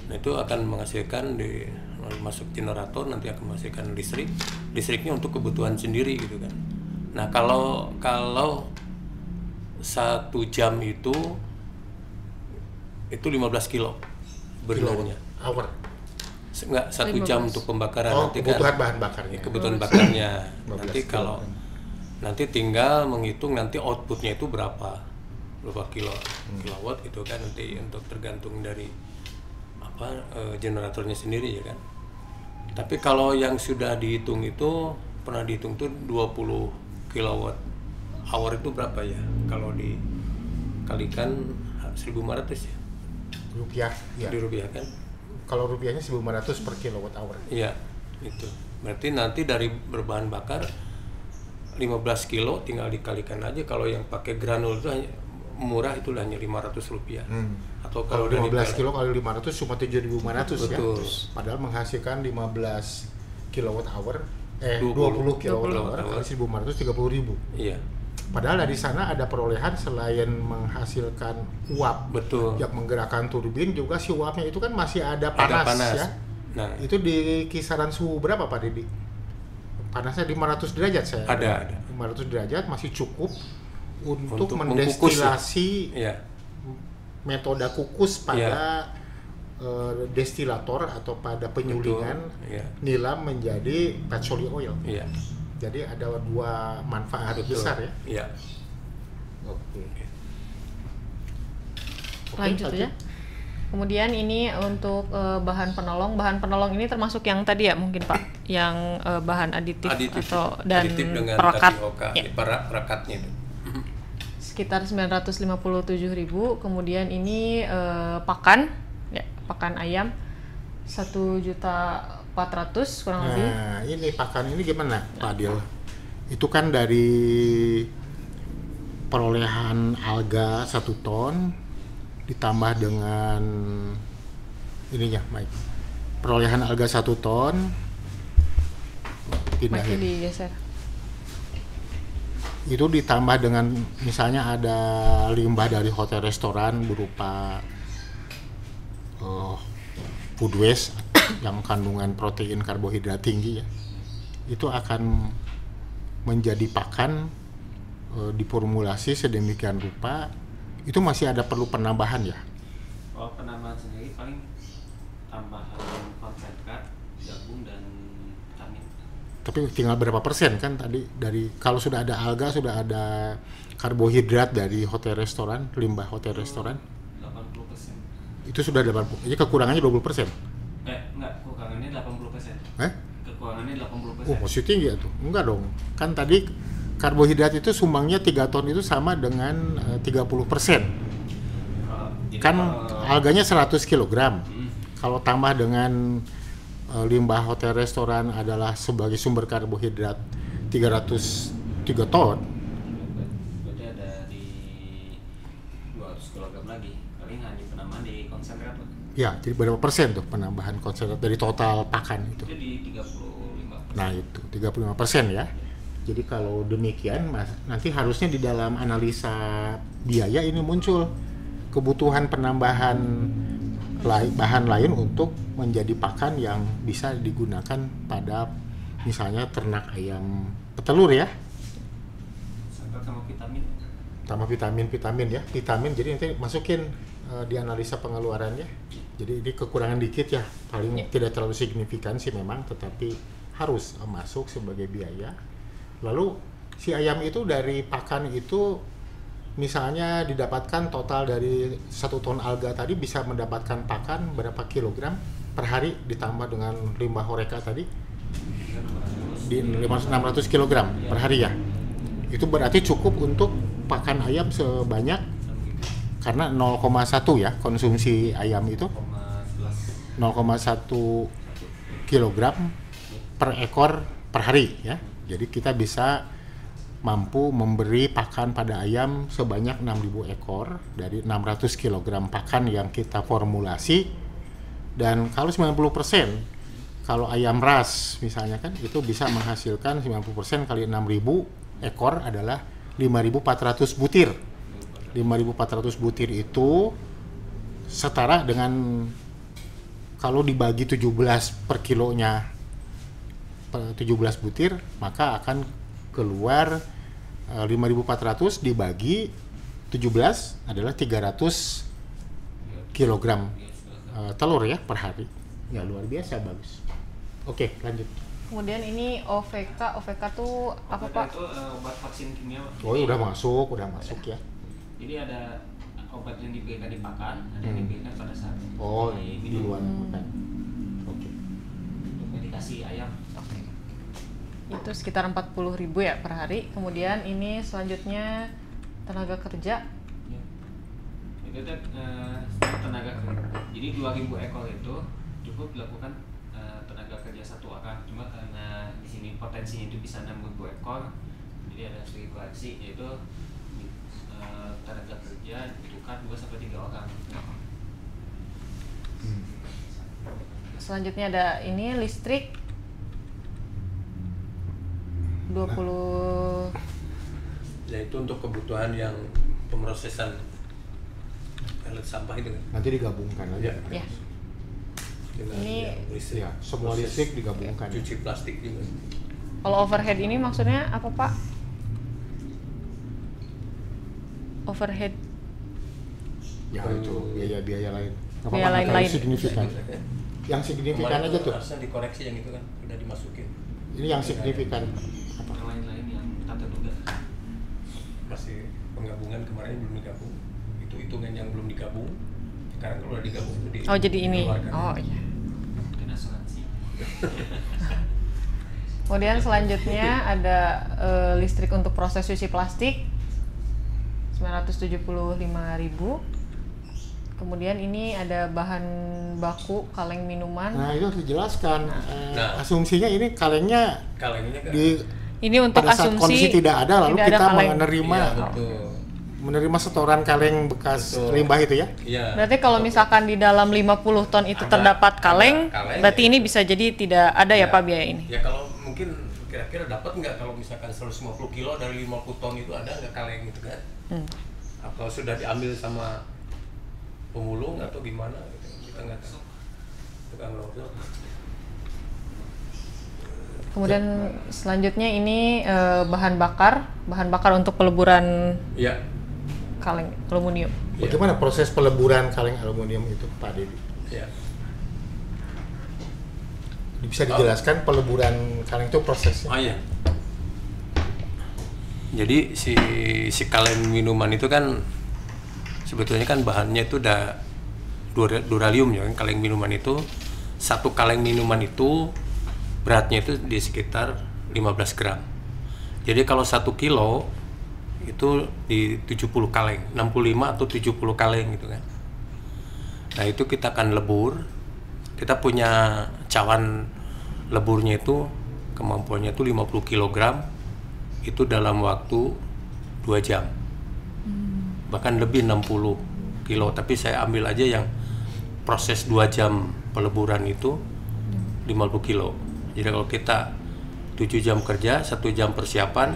Nah itu akan menghasilkan masuk generator, nanti akan menghasilkan listriknya untuk kebutuhan sendiri gitu kan. Nah kalau 1 jam itu 15 kilo burnernya. Hour. Enggak, 1 jam 15. untuk pembakaran. Oh, nanti kebutuhan kan bahan bakarnya. kebutuhan bakarnya. 15 Nanti kilo. kalau nanti tinggal menghitung nanti outputnya itu berapa kilowatt gitu kan, nanti untuk tergantung dari generatornya sendiri ya kan. Tapi kalau yang sudah dihitung itu pernah dihitung tuh 20 kilowatt hour itu berapa ya? Kalau dikalikan 1.500 ya. Rupiah ya. Dirupiahkan. Kalau rupiahnya 1.500 per kilowatt hour. Iya, itu. Berarti nanti dari berbahan bakar 15 kilo tinggal dikalikan aja. Kalau yang pakai granul itu murah, itu hanya Rp500. Atau Kalau dari 15 kilo kali 500 cuma 7.500 ya. Betul. Padahal menghasilkan 15 kilowatt hour 20 20 kilowatt hour kilowatt kali 1.500 30.000. Iya, Padahal dari sana ada perolehan selain menghasilkan uap betul. yang menggerakkan turbin, juga si uapnya itu kan masih ada Ada panas, panas. ya. Nah, Itu di kisaran suhu berapa Pak Dedi? Panasnya 500 derajat saya. ada. 500 derajat masih cukup untuk Untuk mengkukus ya. mendestilasi Iya, metode kukus pada destilator atau pada penyulingan betul. Iya. nila menjadi petroleum oil. Iya. Jadi ada dua manfaat Betul. besar ya. Iya. Oke. Lanjut ya. Kemudian ini untuk bahan penolong. Bahan penolong ini termasuk yang tadi ya mungkin Pak, yang bahan aditif atau dan aditif dengan perekat. tapioka, Ya. perekatnya itu. Sekitar 957.000. Kemudian ini pakan, ya, pakan ayam 1.400.000 kurang lebih. Nah, ini pakan ini gimana, Pak Adil? Itu kan dari perolehan alga 1 ton ditambah dengan ininya, Mike. Perolehan alga 1 ton pindahin. digeser. Itu ditambah dengan misalnya ada limbah dari hotel restoran berupa food waste yang kandungan protein karbohidrat tinggi ya, itu akan menjadi pakan diformulasi sedemikian rupa, itu masih ada perlu penambahan ya. Kalau penambahan sendiri paling tambahan konsentrat, jagung dan vitamin. Tapi tinggal berapa persen kan tadi dari kalau sudah ada alga, sudah ada karbohidrat dari hotel restoran, limbah hotel restoran, 80%. itu sudah 80%. Jadi kekurangannya 20%. Enggak, kekurangannya 80%. Kekurangannya 80%. Oh, masih tinggi ya tuh. Enggak dong. Kan tadi karbohidrat itu sumbangnya 3 ton itu sama dengan 30%. Kan alganya 100 kg. Kalau tambah dengan limbah hotel restoran adalah sebagai sumber karbohidrat 303 ton. Berarti ada di 200 kg lagi. Paling hanya penambahan di konsentrat. Ya, jadi berapa persen tuh penambahan konsentrat dari total pakan itu? Itu di 35%. Nah, itu 35% ya. Jadi kalau demikian, nanti harusnya di dalam analisa biaya ini muncul kebutuhan penambahan bahan lain untuk menjadi pakan yang bisa digunakan pada misalnya ternak ayam petelur ya. Sama vitamin. Tambah vitamin ya. Vitamin jadi nanti masukin di analisa pengeluarannya. Jadi ini kekurangan dikit ya, paling tidak terlalu signifikan sih memang, tetapi harus masuk sebagai biaya. Lalu si ayam itu dari pakan itu misalnya didapatkan total dari 1 ton alga tadi bisa mendapatkan pakan berapa kilogram per hari ditambah dengan limbah horeca tadi di 600 kilogram per hari ya. Itu berarti cukup untuk pakan ayam sebanyak, karena 0,1 ya konsumsi ayam itu 0,1 kilogram per ekor per hari ya. Jadi kita bisa mampu memberi pakan pada ayam sebanyak 6.000 ekor dari 600 kg pakan yang kita formulasi. Dan kalau 90%, kalau ayam ras misalnya kan itu bisa menghasilkan 90% kali 6.000 ekor adalah 5.400 butir. 5.400 butir itu setara dengan kalau dibagi 17 per kilonya 17 butir, maka akan keluar 5.400 dibagi 17 adalah 300 kilogram telur ya per hari. Ya luar biasa bagus. Oke, lanjut. Kemudian ini OVK tuh apa Pak? Itu obat vaksin kimia. Oh, udah masuk ya. Jadi ada obat yang diberikan di pakan, ada yang diberikan pada saat di luar makan. Oke. Untuk medikasi ayam. Itu sekitar 40.000 ya per hari. Kemudian ini selanjutnya tenaga kerja. Ya. Itu tenaga kerja. Jadi 2.000 ekor itu cukup dilakukan tenaga kerja 1 orang. Cuma karena di sini potensinya itu bisa 6.000 ekor, jadi ada sedikit koreksi, yaitu tenaga kerja dibutuhkan 2-3 orang. Selanjutnya ada ini listrik 20. Ya itu untuk kebutuhan yang pemrosesan pelet sampah itu kan. Nanti digabungkan aja. Ya. Dengan Ini yang listrik. Ya, semua listrik digabungkan. Cuci plastik juga. Kalau overhead ini maksudnya apa Pak? Overhead Ya itu biaya-biaya lain. Biaya lain-lain. Signifikan. Yang signifikan Kemarin aja tuh. harusnya dikoreksi yang itu kan udah dimasukin. Ini yang signifikan. Yang lain-lain yang tak terduga. Masih penggabungan kemarin belum digabung. Itu hitungan yang belum digabung. Sekarang kalau udah digabung itu Oh jadi ini. dikeluarkan. Oh iya. Mungkin asuransi. Kemudian selanjutnya ada listrik untuk proses cuci plastik 975.000. Kemudian ini ada bahan baku kaleng minuman. Nah, itu harus dijelaskan. Asumsinya ini kalengnya Kalengnya kan. Ini untuk pada saat kondisi asumsi tidak ada lalu tidak kita ada kaleng. menerima Iya, betul. menerima setoran kaleng bekas limbah itu ya. Iya. Berarti kalau misalkan di dalam 50 ton itu terdapat kaleng, kaleng, berarti ya. ini bisa jadi tidak ada ya Pak biaya ini. Ya kalau mungkin kira-kira dapat nggak kalau misalkan 150 kilo dari 50 ton itu ada nggak kaleng gitu kan? Atau sudah diambil sama pemulung atau gimana? Gitu. Kita nggak tahu. Tukang logam. Kemudian selanjutnya ini bahan bakar untuk peleburan Ya. kaleng aluminium. Bagaimana proses peleburan kaleng aluminium itu, Pak Dedi? Ya. Bisa dijelaskan peleburan kaleng itu prosesnya? Oh iya. Jadi si kaleng minuman itu kan sebetulnya kan bahannya itu udah duralium ya kan. Kaleng minuman itu, satu kaleng minuman itu beratnya itu di sekitar 15 gram. Jadi kalau 1 kilo itu di 70 kaleng, 65 atau 70 kaleng gitu kan. Nah itu kita akan lebur. Kita punya cawan leburnya itu kemampuannya itu 50 kg itu dalam waktu 2 jam. Bahkan lebih 60 kilo, tapi saya ambil aja yang proses 2 jam peleburan itu 50 kilo. Jadi kalau kita 7 jam kerja, 1 jam persiapan,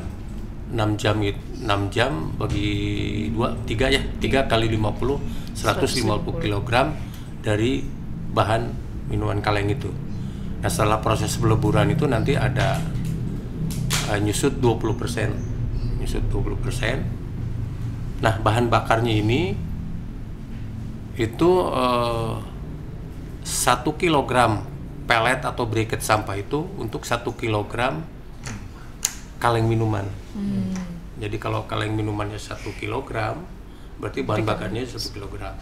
6 jam bagi 3 ya, 3 kali 50, 150 kg dari bahan minuman kaleng itu. Nah setelah proses peleburan itu nanti ada nyusut 20%. Nyusut 20%. Nah bahan bakarnya ini itu 1 kilogram pelet atau briket sampah itu untuk 1 kilogram kaleng minuman. Jadi kalau kaleng minumannya 1 kilogram, berarti bahan bakarnya 1 kilogram.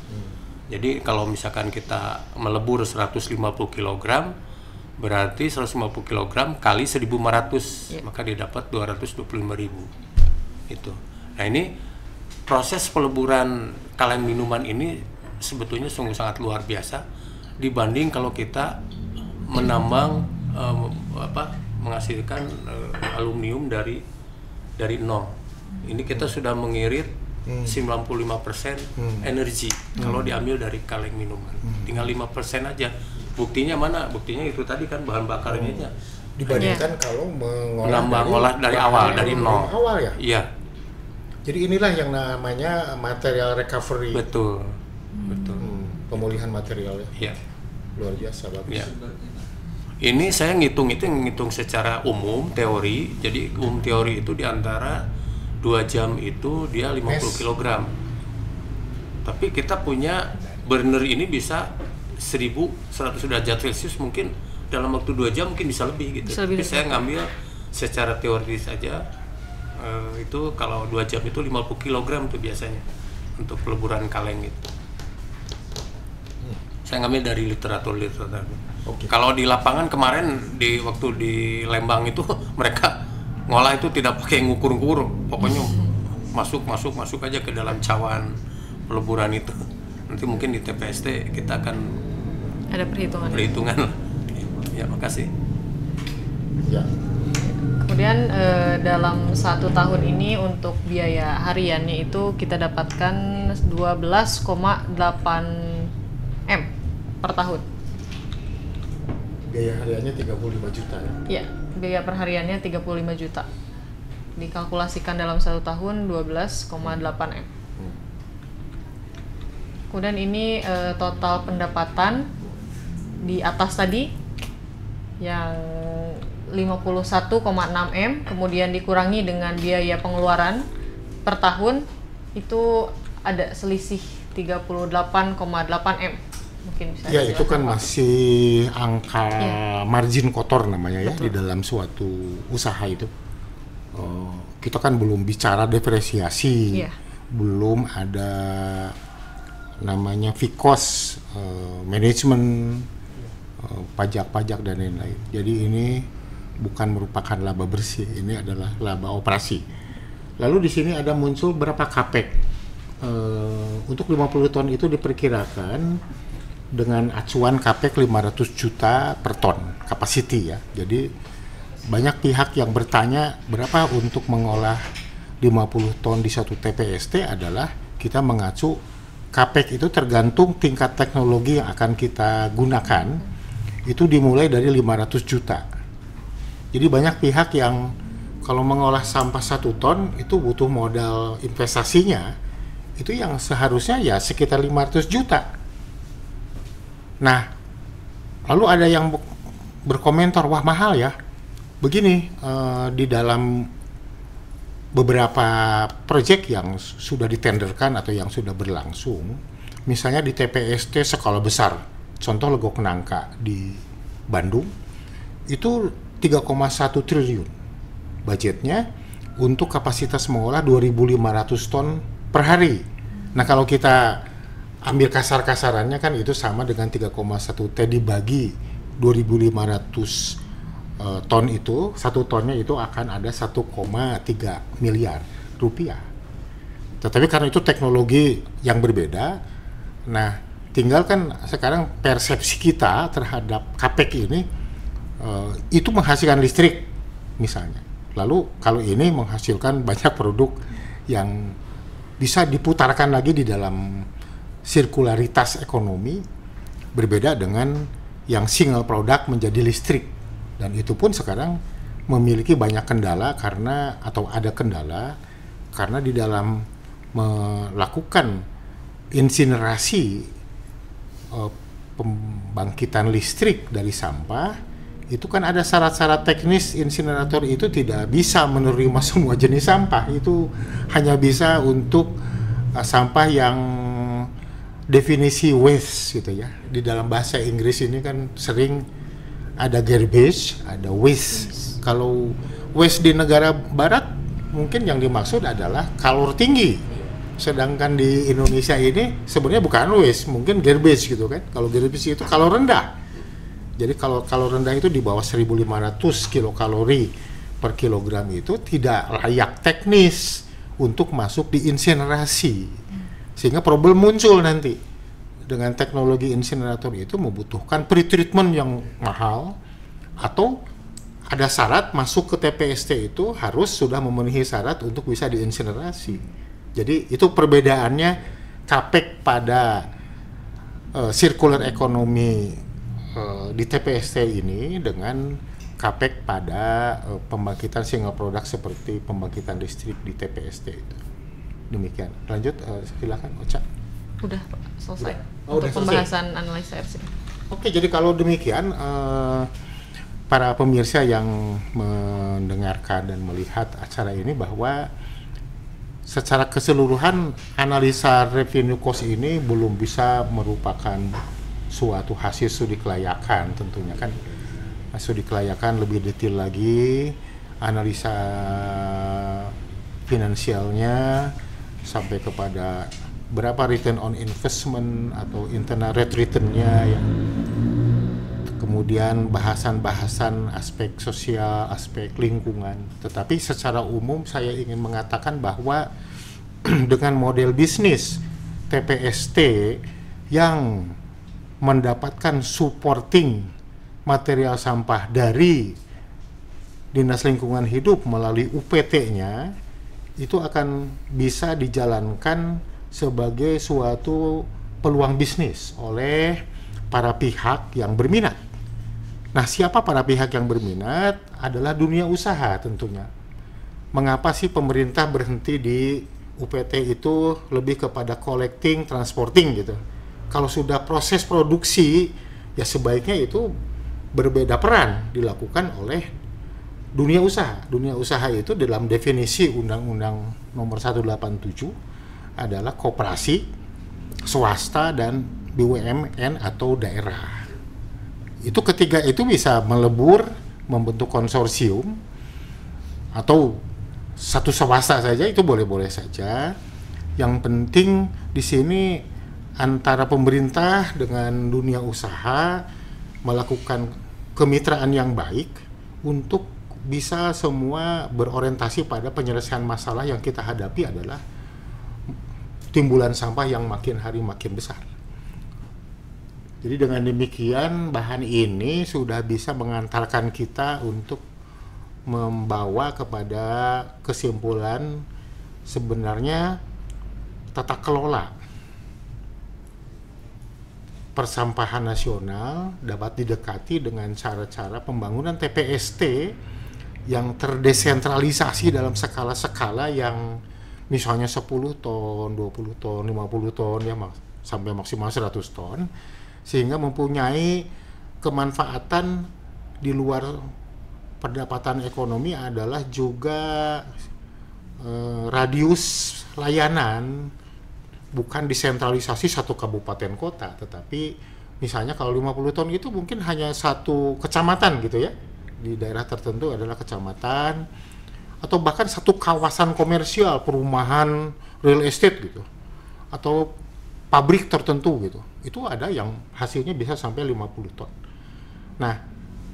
Jadi kalau misalkan kita melebur 150 kilogram, berarti 150 kilogram kali 1.500, maka dia dapat 225.000. Itu. Nah ini proses peleburan kaleng minuman ini sebetulnya sungguh sangat luar biasa dibanding kalau kita menambang menghasilkan aluminium dari nol. Ini kita sudah mengirit 95% energi kalau diambil dari kaleng minuman. Tinggal 5% aja. Buktinya mana? Buktinya itu tadi kan bahan bakarnya. Dibandingkan kalau mengolah dari awal, dari nol. Awal ya? Iya. Jadi inilah yang namanya material recovery. Betul. Pemulihan material ya. Iya. Luar biasa, bagus. Ya. Ini saya ngitung secara umum teori. Jadi teori itu diantara 2 jam itu dia 50 kg. Tapi kita punya burner ini bisa 1100 derajat Celcius, mungkin dalam waktu 2 jam mungkin bisa lebih gitu. Tapi saya ngambil secara teoris saja, itu kalau 2 jam itu 50 kg tuh biasanya untuk peleburan kaleng itu. Saya ngambil dari literatur. Okay. Kalau di lapangan kemarin waktu di Lembang itu mereka ngolah itu tidak pakai ngukur-ngukur, pokoknya masuk aja ke dalam cawan peleburan itu. Nanti mungkin di TPST kita akan ada perhitungan lah. Ya, makasih. Ya. Kemudian dalam 1 tahun ini untuk biaya hariannya itu kita dapatkan 12,8 M per tahun. Biaya hariannya 35 juta ya? Iya, biaya perhariannya 35 juta. Dikalkulasikan dalam 1 tahun 12,8 M. Kemudian ini total pendapatan di atas tadi yang 51,6 M, kemudian dikurangi dengan biaya pengeluaran per tahun itu ada selisih 38,8 M. Mungkin bisa ya itu kan masih angka margin kotor namanya ya. Betul. Di dalam suatu usaha itu kita kan belum bicara depresiasi, belum ada namanya fixed cost, manajemen, pajak-pajak dan lain-lain. Jadi ini bukan merupakan laba bersih, ini adalah laba operasi. Lalu di sini ada muncul berapa capex. Untuk 50 ton itu diperkirakan dengan acuan capex 500 juta per ton capacity ya. Jadi banyak pihak yang bertanya berapa untuk mengolah 50 ton di satu TPST adalah kita mengacu capex itu tergantung tingkat teknologi yang akan kita gunakan. Itu dimulai dari 500 juta. Jadi banyak pihak yang kalau mengolah sampah 1 ton itu butuh modal investasinya itu yang seharusnya ya sekitar 500 juta. Nah, lalu ada yang berkomentar, wah mahal ya. Begini, di dalam beberapa proyek yang sudah ditenderkan atau yang sudah berlangsung, misalnya di TPST skala besar, contoh Legok Nangka di Bandung, itu 3,1 triliun budgetnya untuk kapasitas mengolah 2.500 ton per hari. Nah, kalau kita ambil kasar-kasarannya kan itu sama dengan 3,1 T dibagi 2.500 ton itu, 1 tonnya itu akan ada 1,3 miliar rupiah. Tetapi karena itu teknologi yang berbeda, nah tinggal kan sekarang persepsi kita terhadap CAPEX ini itu menghasilkan listrik misalnya. Lalu kalau ini menghasilkan banyak produk yang bisa diputarkan lagi di dalam sirkularitas ekonomi, berbeda dengan yang single product menjadi listrik. Dan itu pun sekarang memiliki banyak kendala karena di dalam melakukan insinerasi pembangkitan listrik dari sampah, itu kan ada syarat-syarat teknis. Insinerator itu tidak bisa menerima semua jenis sampah, itu hanya bisa untuk sampah yang definisi waste gitu ya. Di dalam bahasa Inggris ini kan sering ada garbage, ada waste. Kalau waste di negara barat mungkin yang dimaksud adalah kalor tinggi, sedangkan di Indonesia ini sebenarnya bukan waste, mungkin garbage gitu kan. Kalau garbage itu kalor rendah. Jadi kalau rendah itu di bawah 1.500 kilokalori per kilogram itu tidak layak teknis untuk masuk di insinerasi. Sehingga problem muncul nanti. Dengan teknologi insinerator itu membutuhkan pretreatment yang mahal, atau ada syarat masuk ke TPST itu harus sudah memenuhi syarat untuk bisa diinsinerasi. Jadi itu perbedaannya CAPEX pada circular economy di TPST ini dengan CAPEX pada pembangkitan single product seperti pembangkitan listrik di TPST itu. Demikian. Lanjut, silakan Ocha. Udah Pak, selesai. Oh, untuk udah pembahasan analisa RC. Oke, jadi kalau demikian para pemirsa yang mendengarkan dan melihat acara ini, bahwa secara keseluruhan analisa revenue cost ini belum bisa merupakan suatu hasil studi kelayakan. Tentunya kan studi kelayakan lebih detail lagi, analisa finansialnya sampai kepada berapa return on investment atau internal rate return-nya ya. Kemudian bahasan-bahasan aspek sosial, aspek lingkungan. Tetapi secara umum saya ingin mengatakan bahwa dengan model bisnis TPST yang mendapatkan supporting material sampah dari Dinas Lingkungan Hidup melalui UPT-nya, itu akan bisa dijalankan sebagai suatu peluang bisnis oleh para pihak yang berminat. Nah, siapa para pihak yang berminat? Adalah dunia usaha tentunya. Mengapa sih pemerintah berhenti di UPT itu lebih kepada collecting, transporting gitu? Kalau sudah proses produksi, ya sebaiknya itu berbeda peran dilakukan oleh dunia usaha. Dunia usaha itu dalam definisi Undang-Undang Nomor 187 adalah koperasi, swasta, dan BUMN atau daerah. Itu ketiga itu bisa melebur, membentuk konsorsium, atau satu swasta saja itu boleh-boleh saja. Yang penting di sini antara pemerintah dengan dunia usaha melakukan kemitraan yang baik untuk bisa semua berorientasi pada penyelesaian masalah yang kita hadapi adalah timbulan sampah yang makin hari makin besar. Jadi dengan demikian bahan ini sudah bisa mengantarkan kita untuk membawa kepada kesimpulan sebenarnya tata kelola persampahan nasional dapat didekati dengan cara-cara pembangunan TPST yang terdesentralisasi dalam skala-skala yang misalnya 10 ton, 20 ton, 50 ton ya sampai maksimal 100 ton, sehingga mempunyai kemanfaatan di luar pendapatan ekonomi adalah juga radius layanan, bukan desentralisasi satu kabupaten kota, tetapi misalnya kalau 50 ton itu mungkin hanya satu kecamatan gitu ya, di daerah tertentu adalah kecamatan, atau bahkan satu kawasan komersial, perumahan, real estate gitu, atau pabrik tertentu gitu. Itu ada yang hasilnya bisa sampai 50 ton. Nah,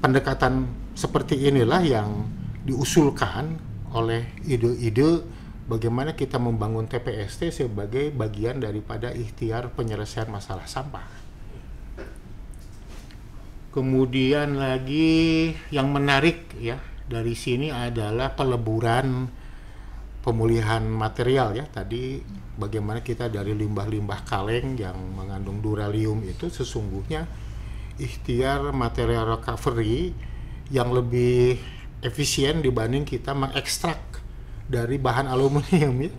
pendekatan seperti inilah yang diusulkan oleh ide-ide bagaimana kita membangun TPST sebagai bagian daripada ikhtiar penyelesaian masalah sampah. Kemudian lagi yang menarik ya dari sini adalah peleburan pemulihan material ya. Tadi bagaimana kita dari limbah-limbah kaleng yang mengandung duralium itu sesungguhnya ikhtiar material recovery yang lebih efisien dibanding kita mengekstrak dari bahan aluminium ya.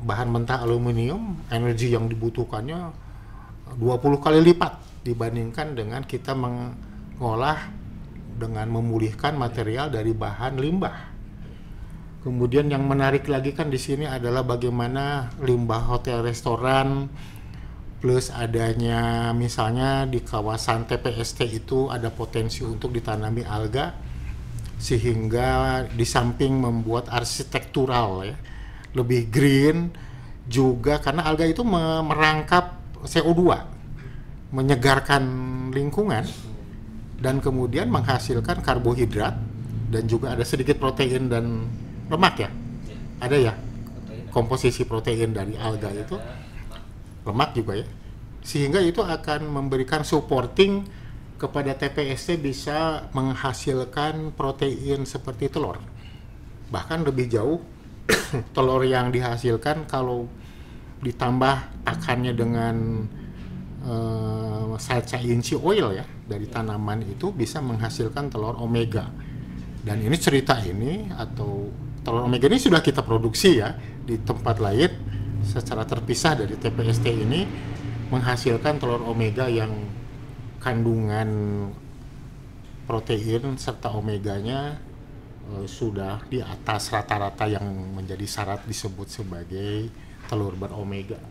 Bahan mentah aluminium, energi yang dibutuhkannya 20 kali lipat dibandingkan dengan kita mengolah dengan memulihkan material dari bahan limbah. Kemudian yang menarik lagi kan di sini adalah bagaimana limbah hotel restoran plus adanya misalnya di kawasan TPST itu ada potensi untuk ditanami alga, sehingga di samping membuat arsitektural ya lebih green juga karena alga itu merangkap CO2, menyegarkan lingkungan dan kemudian menghasilkan karbohidrat dan juga ada sedikit protein dan lemak ya. Ada ya komposisi protein dari alga itu, lemak juga ya, sehingga itu akan memberikan supporting kepada TPST bisa menghasilkan protein seperti telur. Bahkan lebih jauh, telur yang dihasilkan kalau ditambah pakannya dengan sachainchi oil ya dari tanaman itu bisa menghasilkan telur omega. Dan ini cerita ini atau telur omega ini sudah kita produksi ya di tempat lain secara terpisah dari TPST ini, menghasilkan telur omega yang kandungan protein serta omeganya sudah di atas rata-rata yang menjadi syarat disebut sebagai telur beromega.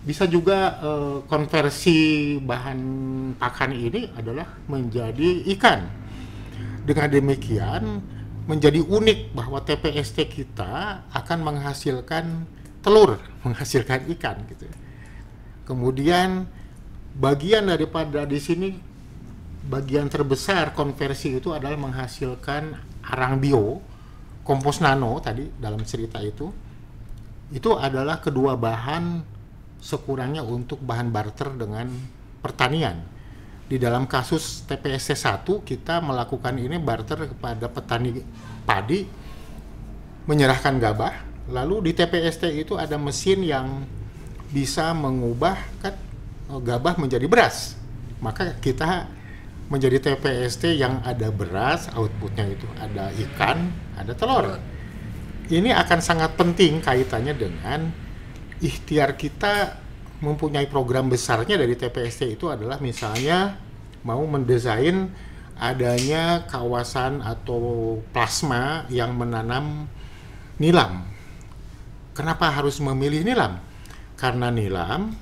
Bisa juga konversi bahan pakan ini adalah menjadi ikan. Dengan demikian menjadi unik bahwa TPST kita akan menghasilkan telur, menghasilkan ikan gitu. Kemudian bagian daripada di sini bagian terbesar konversi itu adalah menghasilkan arang bio, kompos nano tadi dalam cerita itu adalah kedua bahan sekurangnya untuk bahan barter dengan pertanian. Di dalam kasus TPST 1 kita melakukan ini barter kepada petani padi menyerahkan gabah, lalu di TPST itu ada mesin yang bisa mengubah gabah menjadi beras. Maka kita menjadi TPST yang ada beras, outputnya itu ada ikan, ada telur. Ini akan sangat penting kaitannya dengan ikhtiar kita mempunyai program besarnya dari TPST itu adalah misalnya mau mendesain adanya kawasan atau plasma yang menanam nilam. Kenapa harus memilih nilam? Karena nilam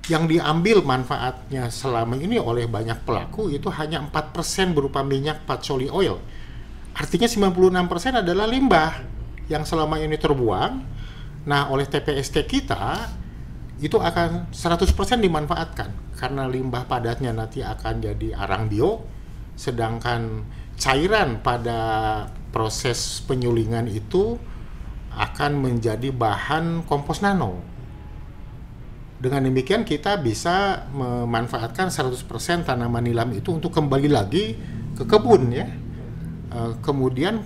yang diambil manfaatnya selama ini oleh banyak pelaku itu hanya 4% berupa minyak patchouli oil. Artinya 96% adalah limbah yang selama ini terbuang. Nah, oleh TPST kita itu akan 100% dimanfaatkan karena limbah padatnya nanti akan jadi arang bio, sedangkan cairan pada proses penyulingan itu akan menjadi bahan kompos nano. Dengan demikian kita bisa memanfaatkan 100% tanaman nilam itu untuk kembali lagi ke kebun ya. Kemudian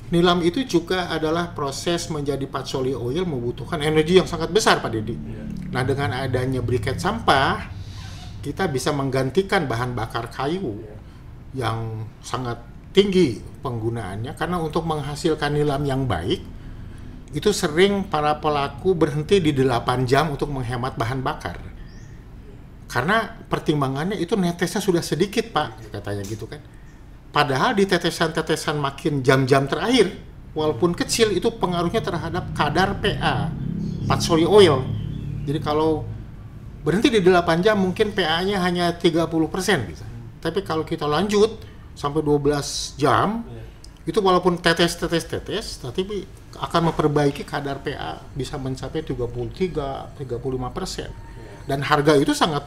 nilam itu juga adalah proses menjadi patchouli oil membutuhkan energi yang sangat besar Pak Dedi. Nah, dengan adanya briket sampah kita bisa menggantikan bahan bakar kayu yang sangat tinggi penggunaannya karena untuk menghasilkan nilam yang baik itu sering para pelaku berhenti di 8 jam untuk menghemat bahan bakar. Karena pertimbangannya itu netesnya sudah sedikit, Pak, katanya gitu kan. Padahal di tetesan-tetesan makin jam-jam terakhir, walaupun kecil, itu pengaruhnya terhadap kadar PA, patchouli oil. Jadi kalau berhenti di 8 jam mungkin PA-nya hanya 30% bisa. Tapi kalau kita lanjut sampai 12 jam, itu walaupun tetes, tapi akan memperbaiki kadar PA bisa mencapai 33-35%. Dan harga itu sangat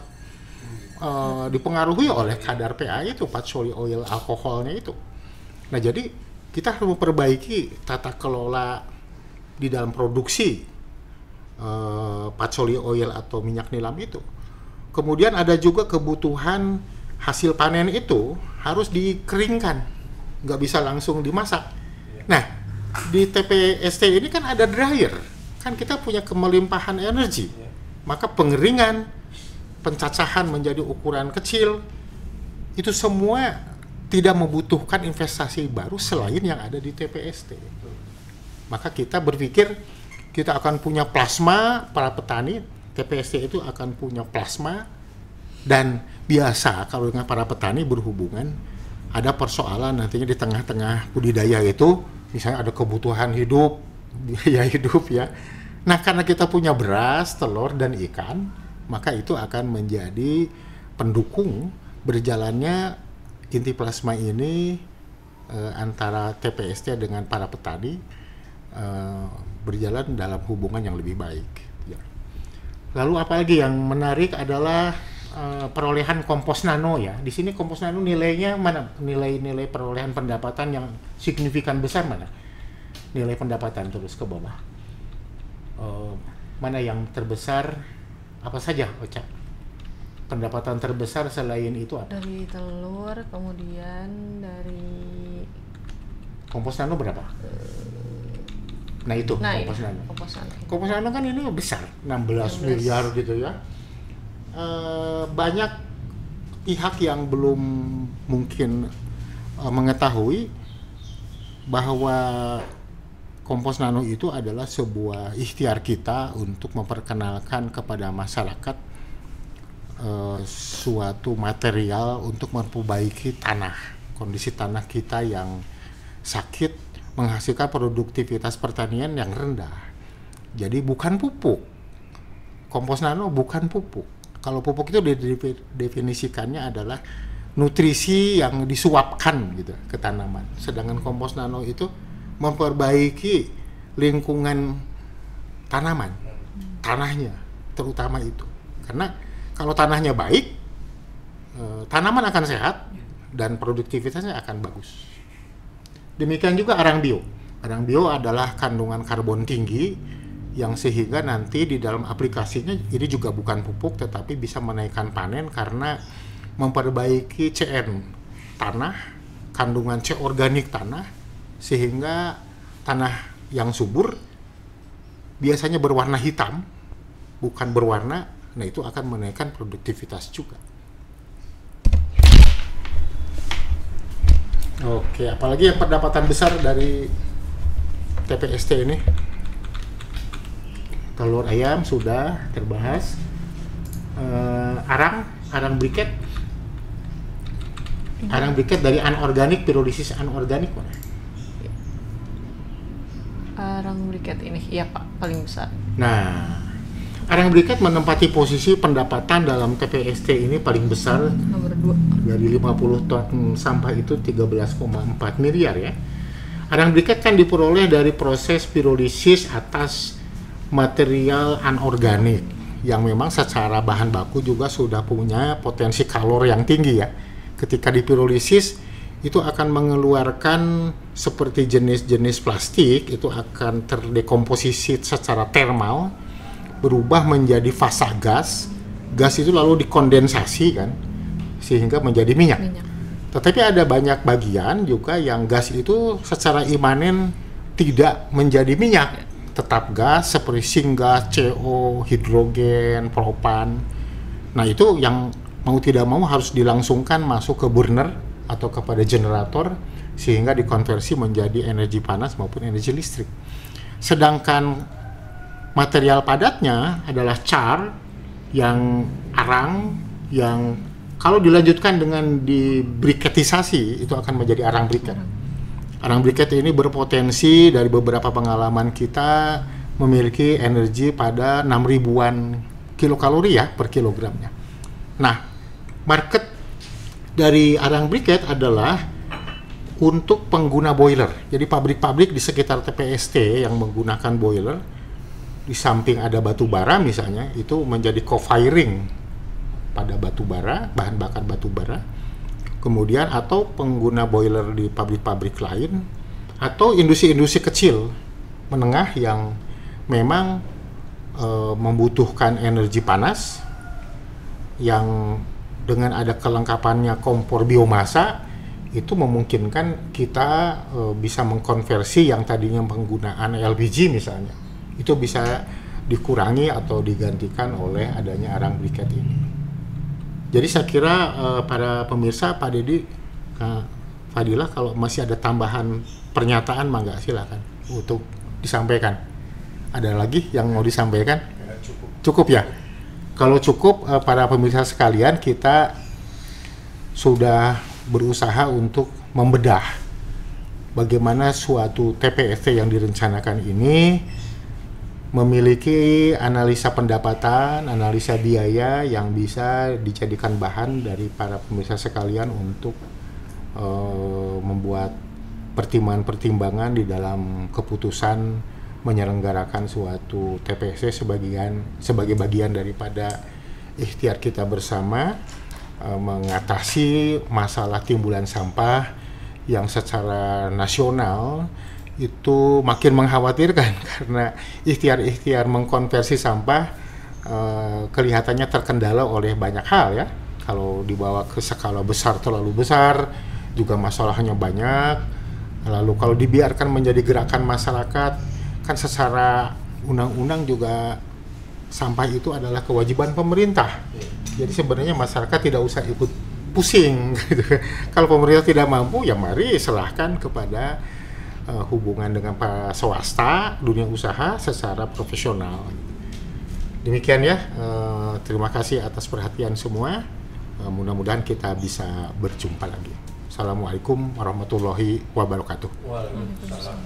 dipengaruhi oleh kadar PA itu, patchouli oil alkoholnya itu. Nah, jadi kita harus memperbaiki tata kelola di dalam produksi patchouli oil atau minyak nilam itu. Kemudian ada juga kebutuhan hasil panen itu harus dikeringkan, nggak bisa langsung dimasak. Nah, di TPST ini kan ada dryer, kan kita punya kemelimpahan energi, maka pengeringan, pencacahan menjadi ukuran kecil, itu semua tidak membutuhkan investasi baru selain yang ada di TPST. Maka kita berpikir kita akan punya plasma, para petani TPST itu akan punya plasma, dan biasa kalau dengan para petani berhubungan ada persoalan nantinya di tengah-tengah budidaya itu, misalnya ada kebutuhan hidup, biaya hidup ya. Nah, karena kita punya beras, telur, dan ikan, maka itu akan menjadi pendukung berjalannya inti plasma ini antara TPST dengan para petani berjalan dalam hubungan yang lebih baik. Ya. Lalu apalagi yang menarik adalah perolehan kompos nano ya. Di sini kompos nano nilainya mana? Nilai perolehan pendapatan yang signifikan besar mana? Nilai pendapatan terus ke bawah. Mana yang terbesar? Apa saja, Ocha? Pendapatan terbesar selain itu apa? Dari telur, kemudian dari kompos nano berapa? Nah itu kompos nano. Kompos nano kan ini besar, 16 miliar gitu ya. Banyak pihak yang belum mungkin mengetahui bahwa kompos nano itu adalah sebuah ikhtiar kita untuk memperkenalkan kepada masyarakat suatu material untuk memperbaiki tanah, kondisi tanah kita yang sakit, menghasilkan produktivitas pertanian yang rendah. Jadi bukan pupuk. Kompos nano bukan pupuk. Kalau pupuk itu didefinisikannya adalah nutrisi yang disuapkan gitu ke tanaman. Sedangkan kompos nano itu memperbaiki lingkungan tanaman, tanahnya terutama itu. Karena kalau tanahnya baik, tanaman akan sehat dan produktivitasnya akan bagus. Demikian juga arang bio. Arang bio adalah kandungan karbon tinggi yang sehingga nanti di dalam aplikasinya ini juga bukan pupuk tetapi bisa menaikkan panen karena memperbaiki CN tanah, kandungan C organik tanah, sehingga tanah yang subur biasanya berwarna hitam, bukan berwarna, nah itu akan menaikkan produktivitas juga. Oke, apalagi yang pendapatan besar dari TPST ini? Telur ayam sudah terbahas. Arang briket. Arang briket dari anorganik, pirolisis anorganik mana? Arang briket ini, iya Pak, paling besar. Nah, arang briket menempati posisi pendapatan dalam TPST ini paling besar, nomor 2. Dari 50 ton sampah itu 13,4 miliar ya. Arang briket kan diperoleh dari proses pirolisis atas material anorganik yang memang secara bahan baku juga sudah punya potensi kalor yang tinggi ya. Ketika dipirolisis itu akan mengeluarkan seperti jenis-jenis plastik, itu akan terdekomposisi secara termal, berubah menjadi fasa gas. Gas itu lalu dikondensasi kan, sehingga menjadi minyak. Tetapi ada banyak bagian juga yang gas itu secara imanen tidak menjadi minyak, tetap gas seperti syngas, CO, hidrogen, propan. Nah itu yang mau tidak mau harus dilangsungkan masuk ke burner atau kepada generator sehingga dikonversi menjadi energi panas maupun energi listrik. Sedangkan material padatnya adalah char yang arang, yang kalau dilanjutkan dengan dibriketisasi itu akan menjadi arang briket. Arang briket ini berpotensi dari beberapa pengalaman kita memiliki energi pada 6.000-an kilokalori ya per kilogramnya. Nah, market dari arang briket adalah untuk pengguna boiler. Jadi pabrik-pabrik di sekitar TPST yang menggunakan boiler, di samping ada batu bara misalnya, itu menjadi co-firing pada batu bara, bahan bakar batu bara. Kemudian atau pengguna boiler di pabrik-pabrik lain, atau industri-industri kecil menengah yang memang membutuhkan energi panas yang dengan ada kelengkapannya kompor biomasa, itu memungkinkan kita bisa mengkonversi yang tadinya penggunaan LPG misalnya, itu bisa dikurangi atau digantikan oleh adanya arang briket ini. Jadi saya kira para pemirsa, Pak Dedi, Fadilah, kalau masih ada tambahan pernyataan, mangga silakan untuk disampaikan. Ada lagi yang mau disampaikan? Cukup ya? Kalau cukup, para pemirsa sekalian, kita sudah berusaha untuk membedah bagaimana suatu TPST yang direncanakan ini memiliki analisa pendapatan, analisa biaya yang bisa dijadikan bahan dari para pemirsa sekalian untuk membuat pertimbangan-pertimbangan di dalam keputusan menyelenggarakan suatu TPST sebagai bagian daripada ikhtiar kita bersama mengatasi masalah timbulan sampah yang secara nasional itu makin mengkhawatirkan karena ikhtiar-ikhtiar mengkonversi sampah kelihatannya terkendala oleh banyak hal ya. Kalau dibawa ke skala besar terlalu besar, juga masalahnya banyak. Lalu kalau dibiarkan menjadi gerakan masyarakat, kan secara undang-undang juga sampah itu adalah kewajiban pemerintah. Jadi sebenarnya masyarakat tidak usah ikut pusing gitu. Kalau pemerintah tidak mampu, ya mari serahkan kepada hubungan dengan para swasta, dunia usaha secara profesional. Demikian ya, terima kasih atas perhatian semua. Mudah-mudahan kita bisa berjumpa lagi. Assalamualaikum warahmatullahi wabarakatuh. Waalaikumsalam.